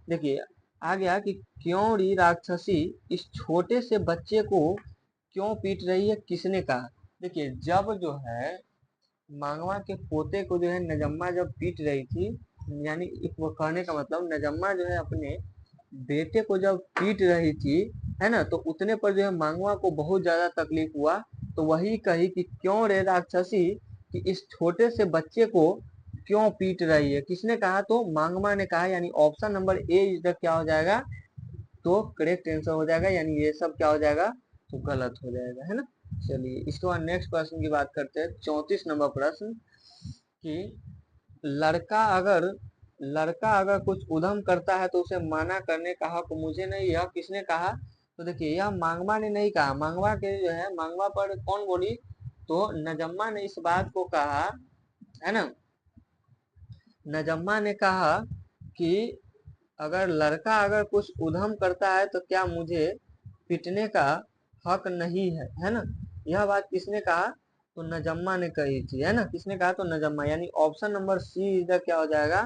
देखिए आ गया कि क्यों री राक्षसी इस छोटे से बच्चे को क्यों पीट रही है, किसने कहा। देखिए जब जो है मांगवा के पोते को जो है नजम्मा जब पीट रही थी, यानी वो कहने का मतलब नजम्मा जो है अपने बेटे को जब पीट रही थी, है ना, तो उतने पर जो है मांगवा को बहुत ज्यादा तकलीफ हुआ। तो वही कही कि क्यों रे राक्षसी कि इस छोटे से बच्चे को क्यों पीट रही है, किसने कहा, तो मांगवा ने कहा, यानी ऑप्शन नंबर ए इधर क्या हो जाएगा, तो करेक्ट आंसर हो जाएगा, यानी ये सब क्या हो जाएगा, तो गलत हो जाएगा, है ना। चलिए इसके बाद नेक्स्ट प्रश्न की बात करते हैं, 34 नंबर प्रश्न कि लड़का अगर लड़का अगर कुछ उधम करता है तो उसे मना करने का हक मुझे नहीं, यह किसने कहा। तो देखिए यह मांगवा ने नहीं कहा, मांगवा के जो है मांगवा पर कौन बोली, तो नजम्मा ने इस बात को कहा, है ना। नजम्मा ने कहा कि अगर लड़का अगर कुछ उधम करता है तो क्या मुझे पीटने का हक नहीं है ना। यह बात किसने कहा, तो नजम्मा ने कही थी, है ना। किसने कहा, तो नजम्मा, यानी ऑप्शन नंबर सी इधर क्या हो जाएगा,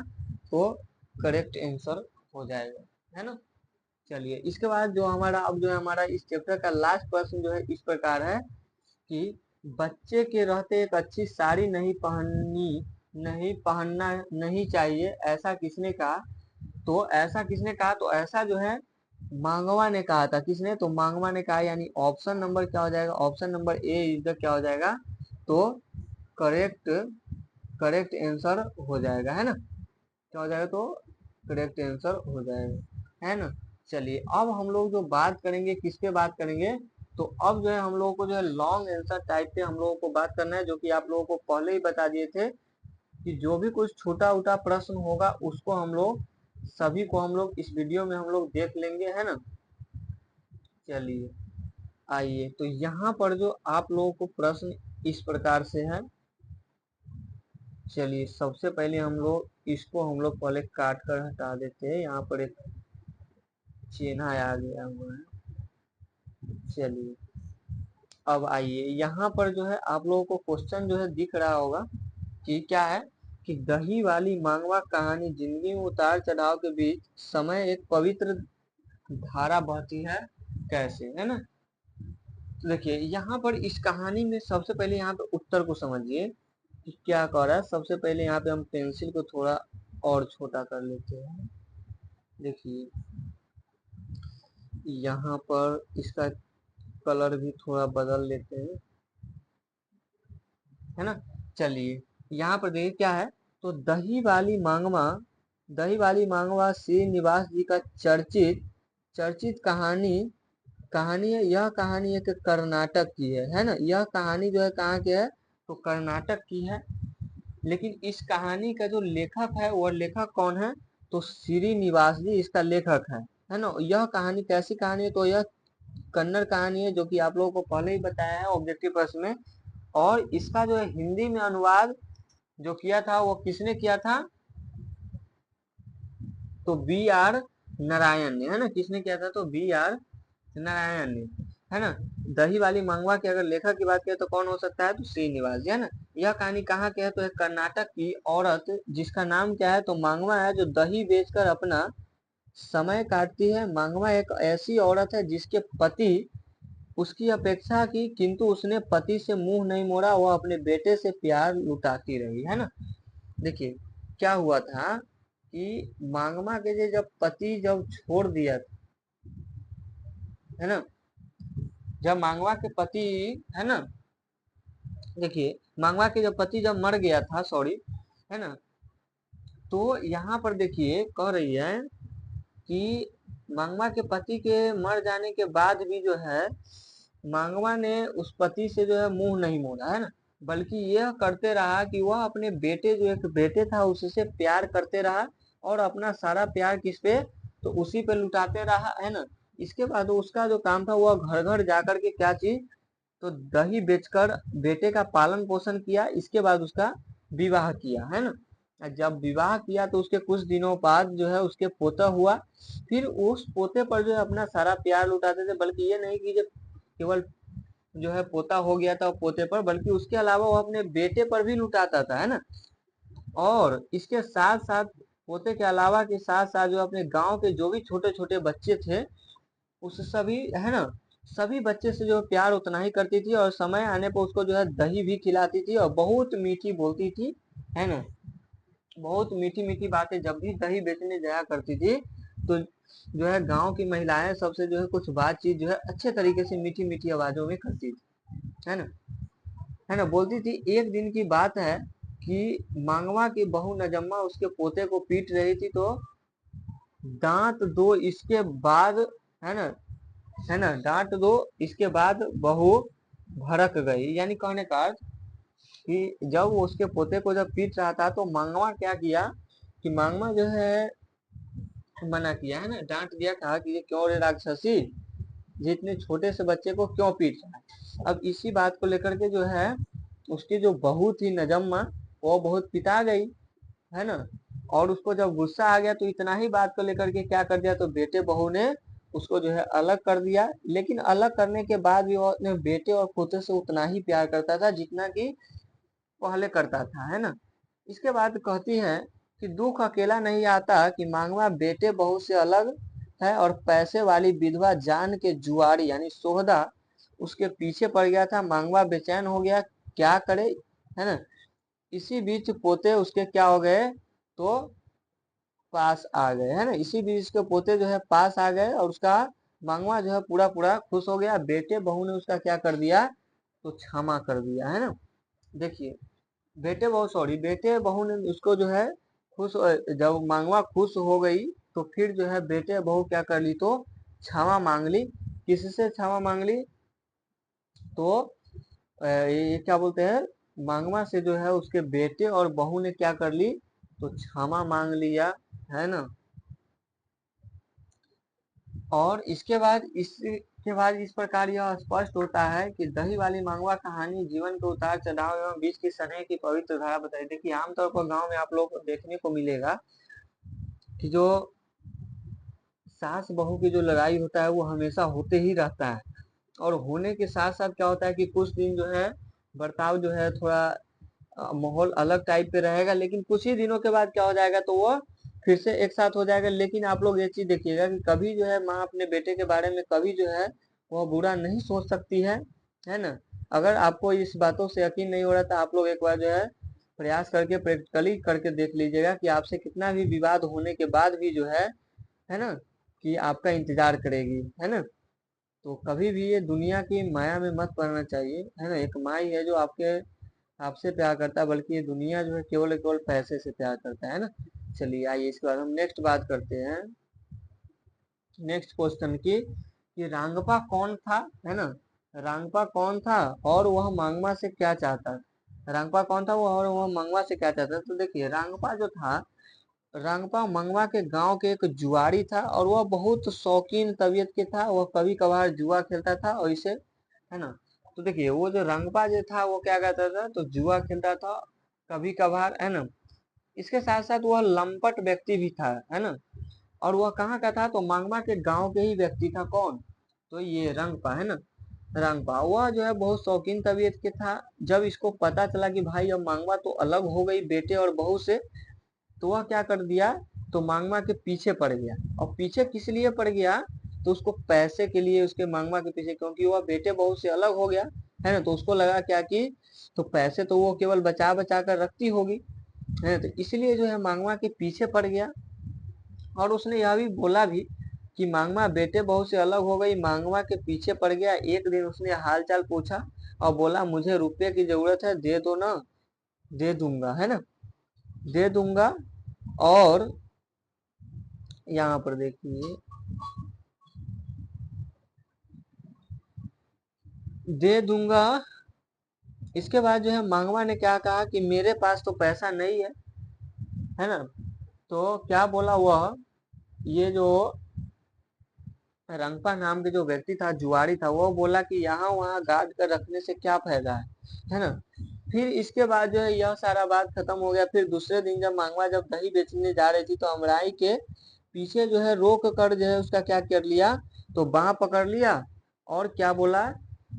तो करेक्ट आंसर हो जाएगा, है ना। चलिए इसके बाद जो हमारा अब जो है हमारा इस चैप्टर का लास्ट प्रश्न जो है इस प्रकार है कि बच्चे के रहते एक अच्छी साड़ी नहीं पहनना नहीं चाहिए, ऐसा किसने कहा। तो ऐसा किसने कहा, तो ऐसा जो है मांगवा ने कहा था, किसने, तो मांगवा ने कहा, यानी ऑप्शन नंबर क्या हो जाएगा, ऑप्शन नंबर ए इधर क्या हो जाएगा, तो करेक्ट करेक्ट आंसर हो जाएगा, है ना। क्या हो जाएगा, तो करेक्ट आंसर हो जाएगा, है ना। चलिए अब हम लोग जो बात करेंगे किस पे बात करेंगे, तो अब जो है हम लोगों को जो है लॉन्ग आंसर टाइप पे हम लोगों को बात करना है, जो कि आप लोगों को पहले ही बता दिए थे कि जो भी कुछ छोटा उटा प्रश्न होगा उसको हम लोग सभी को हम लोग इस वीडियो में हम लोग देख लेंगे, है ना। चलिए आइए तो यहाँ पर जो आप लोगों को प्रश्न इस प्रकार से है। चलिए सबसे पहले हम लोग इसको हम लोग पहले काट कर हटा देते हैं, यहाँ पर एक चिन्ह आ गया हुआ है। चलिए अब आइए यहाँ पर जो है आप लोगों को क्वेश्चन जो है दिख रहा होगा कि क्या है कि दही वाली मांगवा कहानी, जिंदगी में उतार चढ़ाव के बीच समय एक पवित्र धारा बहती है कैसे, है ना। तो देखिए यहाँ पर इस कहानी में सबसे पहले यहाँ पे उत्तर को समझिए कि क्या कह रहा है। सबसे पहले यहाँ पे हम पेंसिल को थोड़ा और छोटा कर लेते हैं। देखिए यहाँ पर इसका कलर भी थोड़ा बदल लेते हैं, है ना। चलिए यहाँ पर देखिए क्या है, तो दही वाली मांगवा श्रीनिवास जी का चर्चित चर्चित कहानी कहानी है। यह कहानी एक कर्नाटक की है ना। यह कहानी जो है कहाँ की है, तो कर्नाटक की है। लेकिन इस कहानी का जो लेखक है वह लेखक कौन है, तो श्रीनिवास जी इसका लेखक है ना। यह कहानी कैसी कहानी है, तो यह कन्नड़ कहानी है, जो कि आप लोगों को पहले ही बताया है ऑब्जेक्टिव प्रश्न में। और इसका जो है हिंदी में अनुवाद जो किया था वो किसने किया था, तो बी आर नारायण ने, है ना। किसने किया था, तो बी आर नारायण ने, है ना। दही वाली मांगवा के अगर लेखक की बात करें तो कौन हो सकता है, तो श्रीनिवास जी, है ना। यह कहानी कहाँ के है, तो एक कर्नाटक की औरत जिसका नाम क्या है, तो मांगवा है, जो दही बेचकर अपना समय काटती है। मांगवा एक ऐसी औरत है जिसके पति उसकी अपेक्षा की, किंतु उसने पति से मुंह नहीं मोड़ा, वह अपने बेटे से प्यार लुटाती रही, है ना। देखिए क्या हुआ था कि मांगमा के जब पति जब छोड़ दिया, है ना, जब मांगवा के पति, है ना, देखिए मांगवा के जब पति जब मर गया था, सॉरी, है ना, तो यहाँ पर देखिए कह रही है कि मांगवा के पति के मर जाने के बाद भी जो है मांगवा ने उस पति से जो है मुंह नहीं मोड़ा, है ना, बल्कि यह करते रहा कि वह अपने बेटे, जो एक बेटे था, उससे प्यार करते रहा और अपना सारा प्यार किस पे, तो उसी पे लुटाते रहा, है ना। इसके बाद उसका जो काम था वह घर घर जाकर के क्या चीज, तो दही बेचकर बेटे का पालन पोषण किया। इसके बाद उसका विवाह किया, है ना। जब विवाह किया तो उसके कुछ दिनों बाद जो है उसके पोता हुआ। फिर उस पोते पर जो है अपना सारा प्यार लुटाते थे, बल्कि ये नहीं कि जब केवल जो है पोता हो गया था पोते पर, बल्कि उसके अलावा वो अपने बेटे पर भी लुटाता था, है ना। और इसके साथ साथ पोते के अलावा के साथ साथ जो अपने गांव के जो भी छोटे छोटे बच्चे थे उस सभी, है ना, सभी बच्चे से जो प्यार उतना ही करती थी, और समय आने पर उसको जो है दही भी खिलाती थी और बहुत मीठी बोलती थी, है ना। बहुत मीठी मीठी बातें जब भी दही बेचने जाया करती थी तो जो है गांव की महिलाएं सबसे जो है कुछ बातचीत जो है अच्छे तरीके से मीठी मीठी आवाजों में करती थी, है ना, है ना। बोलती थी, एक दिन की बात है कि मांगवा की बहू नजम्मा उसके पोते को पीट रही थी, तो दांत दो इसके बाद, है ना, डांट दो इसके बाद बहू भड़क गई। यानी कहने का अर्थ कि जब वो उसके पोते को जब पीट रहा था तो मांगवा क्या किया कि मांगवा जो है मना किया, है ना, डांट दिया, कहा कि ये क्यों रे राक्षसी, जितने छोटे से बच्चे को क्यों पीट रहा है। अब इसी बात को लेकर के जो है उसकी जो बहू थी नजम्मा वो बहुत पिता गई, है ना। और उसको जब गुस्सा आ गया तो इतना ही बात को लेकर के क्या कर दिया, तो बेटे बहू ने उसको जो है अलग कर दिया। लेकिन अलग करने के बाद भी वो अपने बेटे और पोते से उतना ही प्यार करता था जितना कि पहले करता था, है ना। इसके बाद कहती है कि दुख अकेला नहीं आता कि मांगवा बेटे बहू से अलग है और पैसे वाली विधवा जान के जुआरी यानी सोहदा उसके पीछे पड़ गया था। मांगवा बेचैन हो गया, क्या करे, है ना। इसी बीच पोते उसके क्या हो गए, तो पास आ गए, है ना। इसी बीच उसके पोते जो है पास आ गए और उसका मांगवा जो है पूरा पूरा खुश हो गया। बेटे बहू ने उसका क्या कर दिया, तो क्षमा कर दिया, है ना। देखिए बेटे बहू ने उसको जो है खुश, जब मांगवा खुश हो गई तो फिर जो है बेटे बहू क्या कर ली, तो क्षमा मांग ली। किससे क्षमा मांग ली, तो ये क्या बोलते हैं, मांगवा से जो है उसके बेटे और बहू ने क्या कर ली, तो क्षमा मांग लिया, है ना। और इसके बाद इस प्रकार यह स्पष्ट होता है कि दही वाली मांगवा कहानी जीवन के उतार चढ़ाव एवं बीच की स्नेह की पवित्र धारा बताई। देखिए आमतौर पर गांव में आप लोग को देखने को मिलेगा कि जो सास बहू की जो लड़ाई होता है वो हमेशा होते ही रहता है, और होने के साथ साथ क्या होता है कि कुछ दिन जो है बर्ताव जो है थोड़ा माहौल अलग टाइप पे रहेगा, लेकिन कुछ ही दिनों के बाद क्या हो जाएगा, तो वो फिर से एक साथ हो जाएगा। लेकिन आप लोग ये चीज देखिएगा कि कभी जो है माँ अपने बेटे के बारे में कभी जो है वो बुरा नहीं सोच सकती है ना। अगर आपको इस बातों से यकीन नहीं हो रहा तो आप लोग एक बार जो है प्रयास करके प्रैक्टिकली करके देख लीजिएगा कि आपसे कितना भी विवाद होने के बाद भी जो है ना, कि आपका इंतजार करेगी, है ना। तो कभी भी ये दुनिया की माया में मत पड़ना चाहिए, है ना। एक माँ ही है जो आपसे प्यार करता है, बल्कि ये दुनिया जो है केवल केवल पैसे से प्यार करता है ना। चलिए आइए इसके बाद हम नेक्स्ट बात करते हैं, नेक्स्ट क्वेश्चन की, कि रांगपा कौन था, है ना। रांगपा कौन था और वह मांगमा से क्या चाहता, रांगपा कौन था वो और वह मांगवा से क्या चाहता। तो देखिए रांगपा जो था, रांगपा मंगवा के गांव के एक जुआरी था और वह बहुत शौकीन तबीयत के था। वह कभी कभार जुआ खेलता था और इसे, है ना। तो देखिए वो जो रंगपा जो था वो क्या करता था, तो जुआ खेलता था कभी कभार, है ना। इसके साथ साथ वह लंपट व्यक्ति भी था, है ना। और वह कहाँ का था, तो मांगमा के गांव के ही व्यक्ति था। कौन, तो ये रंगपा, है ना। रंगपा वह जो है बहुत शौकीन तबीयत के था। जब इसको पता चला कि भाई अब मांगवा तो अलग हो गई बेटे और बहू से, तो वह क्या कर दिया तो मांगमा के पीछे पड़ गया। और पीछे किस लिए पड़ गया, तो उसको पैसे के लिए उसके मांगमा के पीछे, क्योंकि वह बेटे बहू से अलग हो गया है ना, तो उसको लगा क्या कि तो पैसे तो वो केवल बचा बचा कर रखती होगी है ना, तो इसलिए जो है मांगमा के पीछे पड़ गया। और उसने यह भी बोला भी कि मांगमा बेटे बहू से अलग हो गई, मांगमा के पीछे पड़ गया। एक दिन उसने हाल चाल पूछा और बोला मुझे रुपये की जरूरत है, दे दो ना, दे दूंगा है ना, दे दूंगा। और यहाँ पर देखिए, दे दूंगा। इसके बाद जो है मांगवा ने क्या कहा कि मेरे पास तो पैसा नहीं है ना, तो क्या बोला वह, ये जो रंगपा नाम के जो व्यक्ति था, जुआरी था, वो बोला कि यहाँ वहाँ गाड़ कर रखने से क्या फायदा है ना। फिर इसके बाद जो है यह सारा बात खत्म हो गया। फिर दूसरे दिन जब मांगवा जब दही बेचने जा रही थी, तो अमराई के पीछे जो है रोक कर जो है उसका क्या कर लिया, तो बाह पकड़ लिया और क्या बोला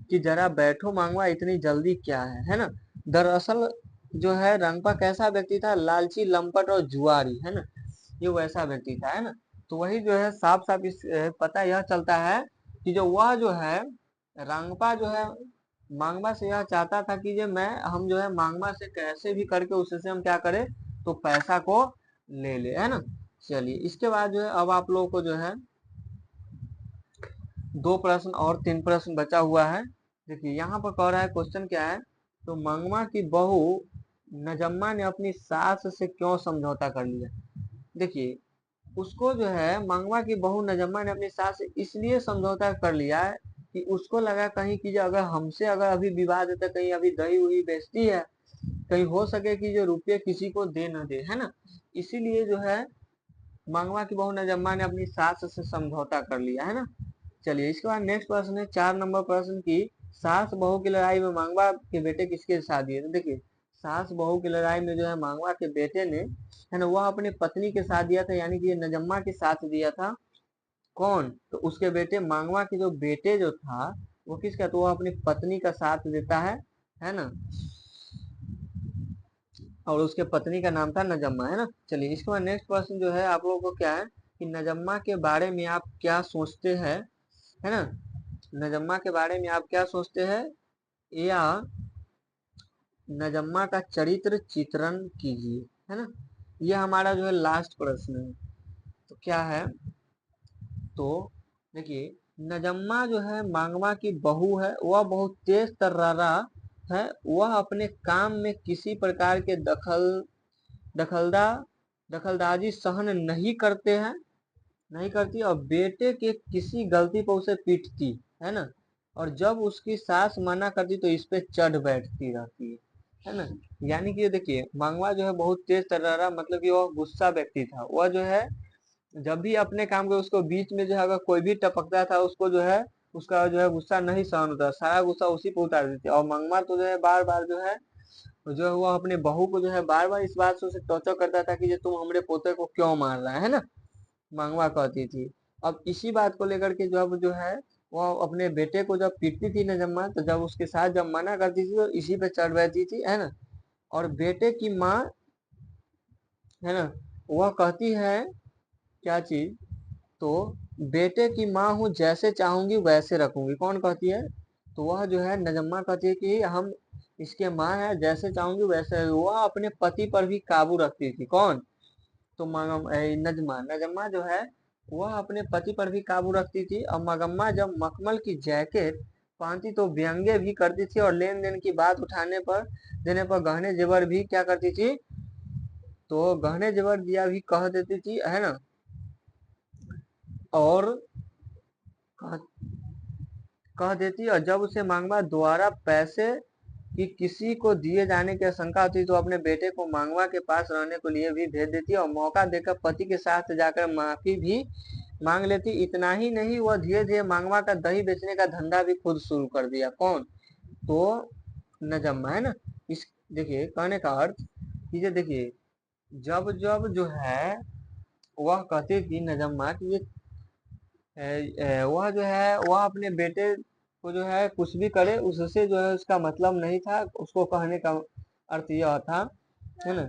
कि जरा बैठो मांगवा, इतनी जल्दी क्या है ना। दरअसल जो है रंगपा कैसा व्यक्ति था, लालची, लंपट और जुआरी है ना, ये वैसा व्यक्ति था है ना। तो वही जो है साफ साफ इस पता यह चलता है कि जो वह जो है रंगपा जो है मांगमा से यह चाहता था कि जो मैं हम जो है मांगमा से कैसे भी करके उससे हम क्या करें, तो पैसा को ले ले है ना। चलिए इसके बाद जो है अब आप लोगों को जो है 2 प्रश्न और 3 प्रश्न बचा हुआ है। देखिए यहाँ पर कह रहा है क्वेश्चन क्या है, तो मांगमा की बहू नजम्मा ने अपनी सास से क्यों समझौता कर लिया। देखिए उसको जो है मांगवा की बहू नजम्मा ने अपनी सास से इसलिए समझौता कर लिया है कि उसको लगा कहीं कि जो अगर हमसे अगर अभी विवाद है तो कहीं अभी दही उही बेचती है, कहीं हो सके कि जो रुपये किसी को दे न दे है ना, इसीलिए जो है मांगवा की बहू नजम्मा ने अपनी सास से समझौता कर लिया है ना। चलिए इसके बाद नेक्स्ट प्रश्न है 4 नंबर प्रश्न की, सास बहू की लड़ाई में मांगवा के बेटे किसके साथ दिए। तो देखिए सास बहू की लड़ाई में जो है मांगवा के बेटे ने है ना वह अपनी पत्नी के साथ दिया था, यानी कि ये नजम्मा के साथ दिया था। कौन, तो उसके बेटे मांगवा के जो बेटे जो था वो किसका, तो वो अपनी पत्नी का साथ देता है ना, और उसके पत्नी का नाम था नजम्मा है ना। चलिए इसके बाद नेक्स्ट प्रश्न जो है आप लोगों को क्या है कि नजम्मा के बारे में आप क्या सोचते हैं है ना, नजम्मा के बारे में आप क्या सोचते हैं, या नजम्मा का चरित्र चित्रण कीजिए है ना। ये हमारा जो है लास्ट प्रश्न है। तो क्या है, तो देखिए नजम्मा जो है मांगवा की बहू है, वह बहुत तेज तर्रारा है, वह अपने काम में किसी प्रकार के दखलदा दखलंदाजी सहन नहीं करते हैं, नहीं करती, और बेटे के किसी गलती पर उसे पीटती है ना, और जब उसकी सास मना करती तो इस पे चढ़ बैठती रहती है ना। यानी कि देखिए मांगवा जो है बहुत तेज तर्रारा, मतलब कि वह गुस्सा व्यक्ति था, वह जो है जब भी अपने काम के उसको बीच में जो है अगर कोई भी टपकता था उसको जो है उसका जो है गुस्सा नहीं सहन होता, सारा गुस्सा उसी पे उतार देती। और मंगमा तो जो है बार बार जो है वो अपने बहू को जो है बार बार इस बात से उसे टॉर्चर करता था कि जो तुम हमारे पोते को क्यों मार रहा है ना, मंगवा कहती थी। अब इसी बात को लेकर के जब जो है वो अपने बेटे को जब पीटती थी नजम्मा, तो जब उसके साथ जब मना करती थी तो इसी पे चढ़ बैठती थी है ना। और बेटे की माँ है ना वह कहती है क्या चीज, तो बेटे की माँ हूँ, जैसे चाहूंगी वैसे रखूंगी। कौन कहती है, तो वह जो है नजम्मा कहती है कि हम इसके माँ है, जैसे चाहूंगी वैसे। वह अपने पति पर भी काबू रखती थी। कौन, तो नजमा नजम्मा जो है वह अपने पति पर भी काबू रखती थी। और मगम्मा जब मखमल की जैकेट पहनती तो व्यंग्य भी करती थी, और लेन देन की बात उठाने पर देने पर गहने जेवर भी क्या करती थी, तो गहने जेवर दिया भी कह देती थी है ना। और कह, कह देती, और जब उसे मांगवा द्वारा पैसे कि किसी को दिए जाने की आशंका होती तो अपने बेटे को मांगवा के पास रहने के लिए भी भेज देती, और मौका देकर पति के साथ जाकर माफी भी मांग लेती। इतना ही नहीं, वह धीरे धीरे मांगवा का दही बेचने का धंधा भी खुद शुरू कर दिया। कौन, तो नजम्मा है ना। इस देखिए कहने का अर्थ कि ये देखिए जब जब जो है वह कहती थी नजम्मा कि ये वह जो है वह अपने बेटे को जो है कुछ भी करे उससे जो है उसका मतलब नहीं था, उसको कहने का अर्थ यह था है ना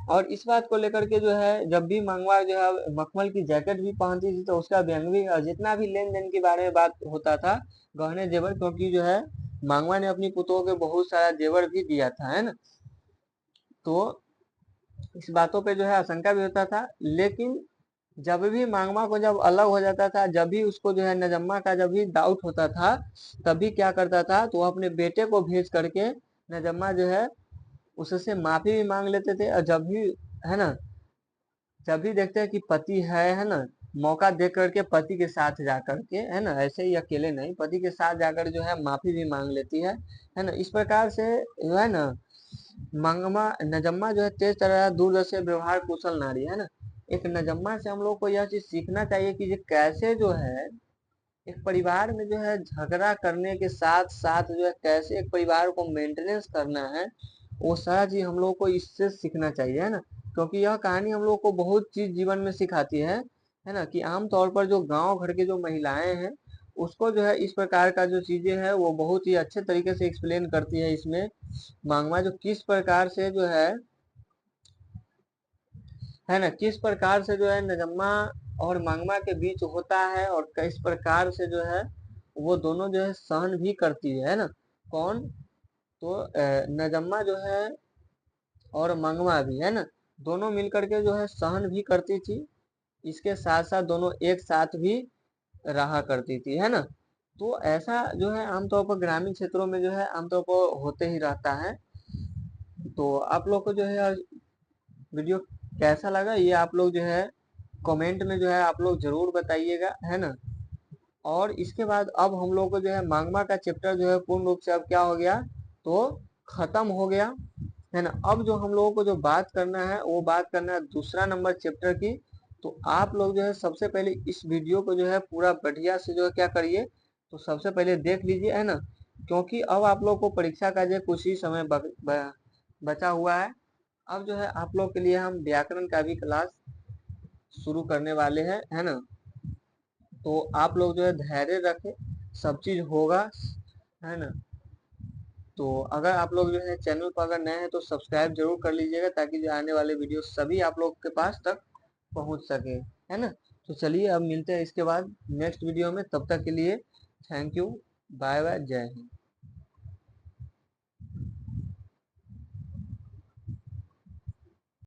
और इस बात को लेकर के जो है जब भी मंगवा जो है मखमल की जैकेट भी पहनती थी तो उसका व्यंग भी, और जितना भी लेन देन के बारे में बात होता था, गहने जेवर, क्योंकि जो है मांगवा ने अपनी पुतों के बहुत सारा जेवर भी दिया था, है ना। तो इस बातों पे जो है आशंका भी होता था, लेकिन जब भी मांगमा को जब अलग हो जाता था, जब भी उसको जो है नजम्मा का जब भी डाउट होता था, तभी क्या करता था, तो वो अपने बेटे को भेज करके नजम्मा जो है उससे माफी भी मांग लेते थे। और जब भी, है ना, जब भी देखते हैं कि पति है ना, मौका देख करके पति के साथ जा करके, है ना, ऐसे ही अकेले नहीं, पति के साथ जाकर जो है माफी भी मांग लेती है ना। इस प्रकार से जो है ना मंगमा नजम्मा जो है तेज तरह दूरदर्शी व्यवहार कुशल नारी, है ना। एक नजम्मा से हम लोग को यह चीज सीखना चाहिए कि ये कैसे जो है एक परिवार में जो है झगड़ा करने के साथ साथ जो है कैसे एक परिवार को मेंटेनेंस करना है, वो सारा चीज हम लोग को इससे सीखना चाहिए, है ना। क्योंकि यह कहानी हम लोग को बहुत चीज जीवन में सिखाती है ना, कि आमतौर पर जो गांव घर के जो महिलाएं हैं उसको जो है इस प्रकार का जो चीजें है वो बहुत ही अच्छे तरीके से एक्सप्लेन करती है इसमें मांगवा, जो किस प्रकार से जो है ना, किस प्रकार से जो है नजम्मा और मांगमा के बीच होता है, और किस प्रकार से जो है वो दोनों जो है सहन भी करती है ना। कौन, तो नजम्मा जो है और मांगमा भी, है ना, दोनों मिलकर के जो है सहन भी करती थी, इसके साथ साथ दोनों एक साथ भी रहा करती थी, है ना। तो ऐसा जो है आमतौर पर ग्रामीण क्षेत्रों में जो है आमतौर पर होते ही रहता है। तो आप लोग को जो है वीडियो कैसा लगा, ये आप लोग जो है कमेंट में जो है आप लोग जरूर बताइएगा, है ना। और इसके बाद अब हम लोग को जो है मांगमा का चैप्टर जो है पूर्ण रूप से अब क्या हो गया, तो खत्म हो गया, है ना। अब जो हम लोगों को जो बात करना है वो बात करना है दूसरा नंबर चैप्टर की। तो आप लोग जो है सबसे पहले इस वीडियो को जो है पूरा बढ़िया से जो है क्या करिए, तो सबसे पहले देख लीजिए, है ना। क्योंकि अब आप लोग को परीक्षा का जो है कुछ ही समय बचा हुआ है। अब जो है आप लोग के लिए हम व्याकरण का भी क्लास शुरू करने वाले हैं, है ना। तो आप लोग जो है धैर्य रखें, सब चीज होगा, है ना। तो अगर आप लोग जो है चैनल पर अगर नए हैं तो सब्सक्राइब जरूर कर लीजिएगा, ताकि जो आने वाले वीडियो सभी आप लोग के पास तक पहुंच सके, है ना। तो चलिए अब मिलते हैं इसके बाद नेक्स्ट वीडियो में, तब तक के लिए थैंक यू, बाय बाय, जय हिंद।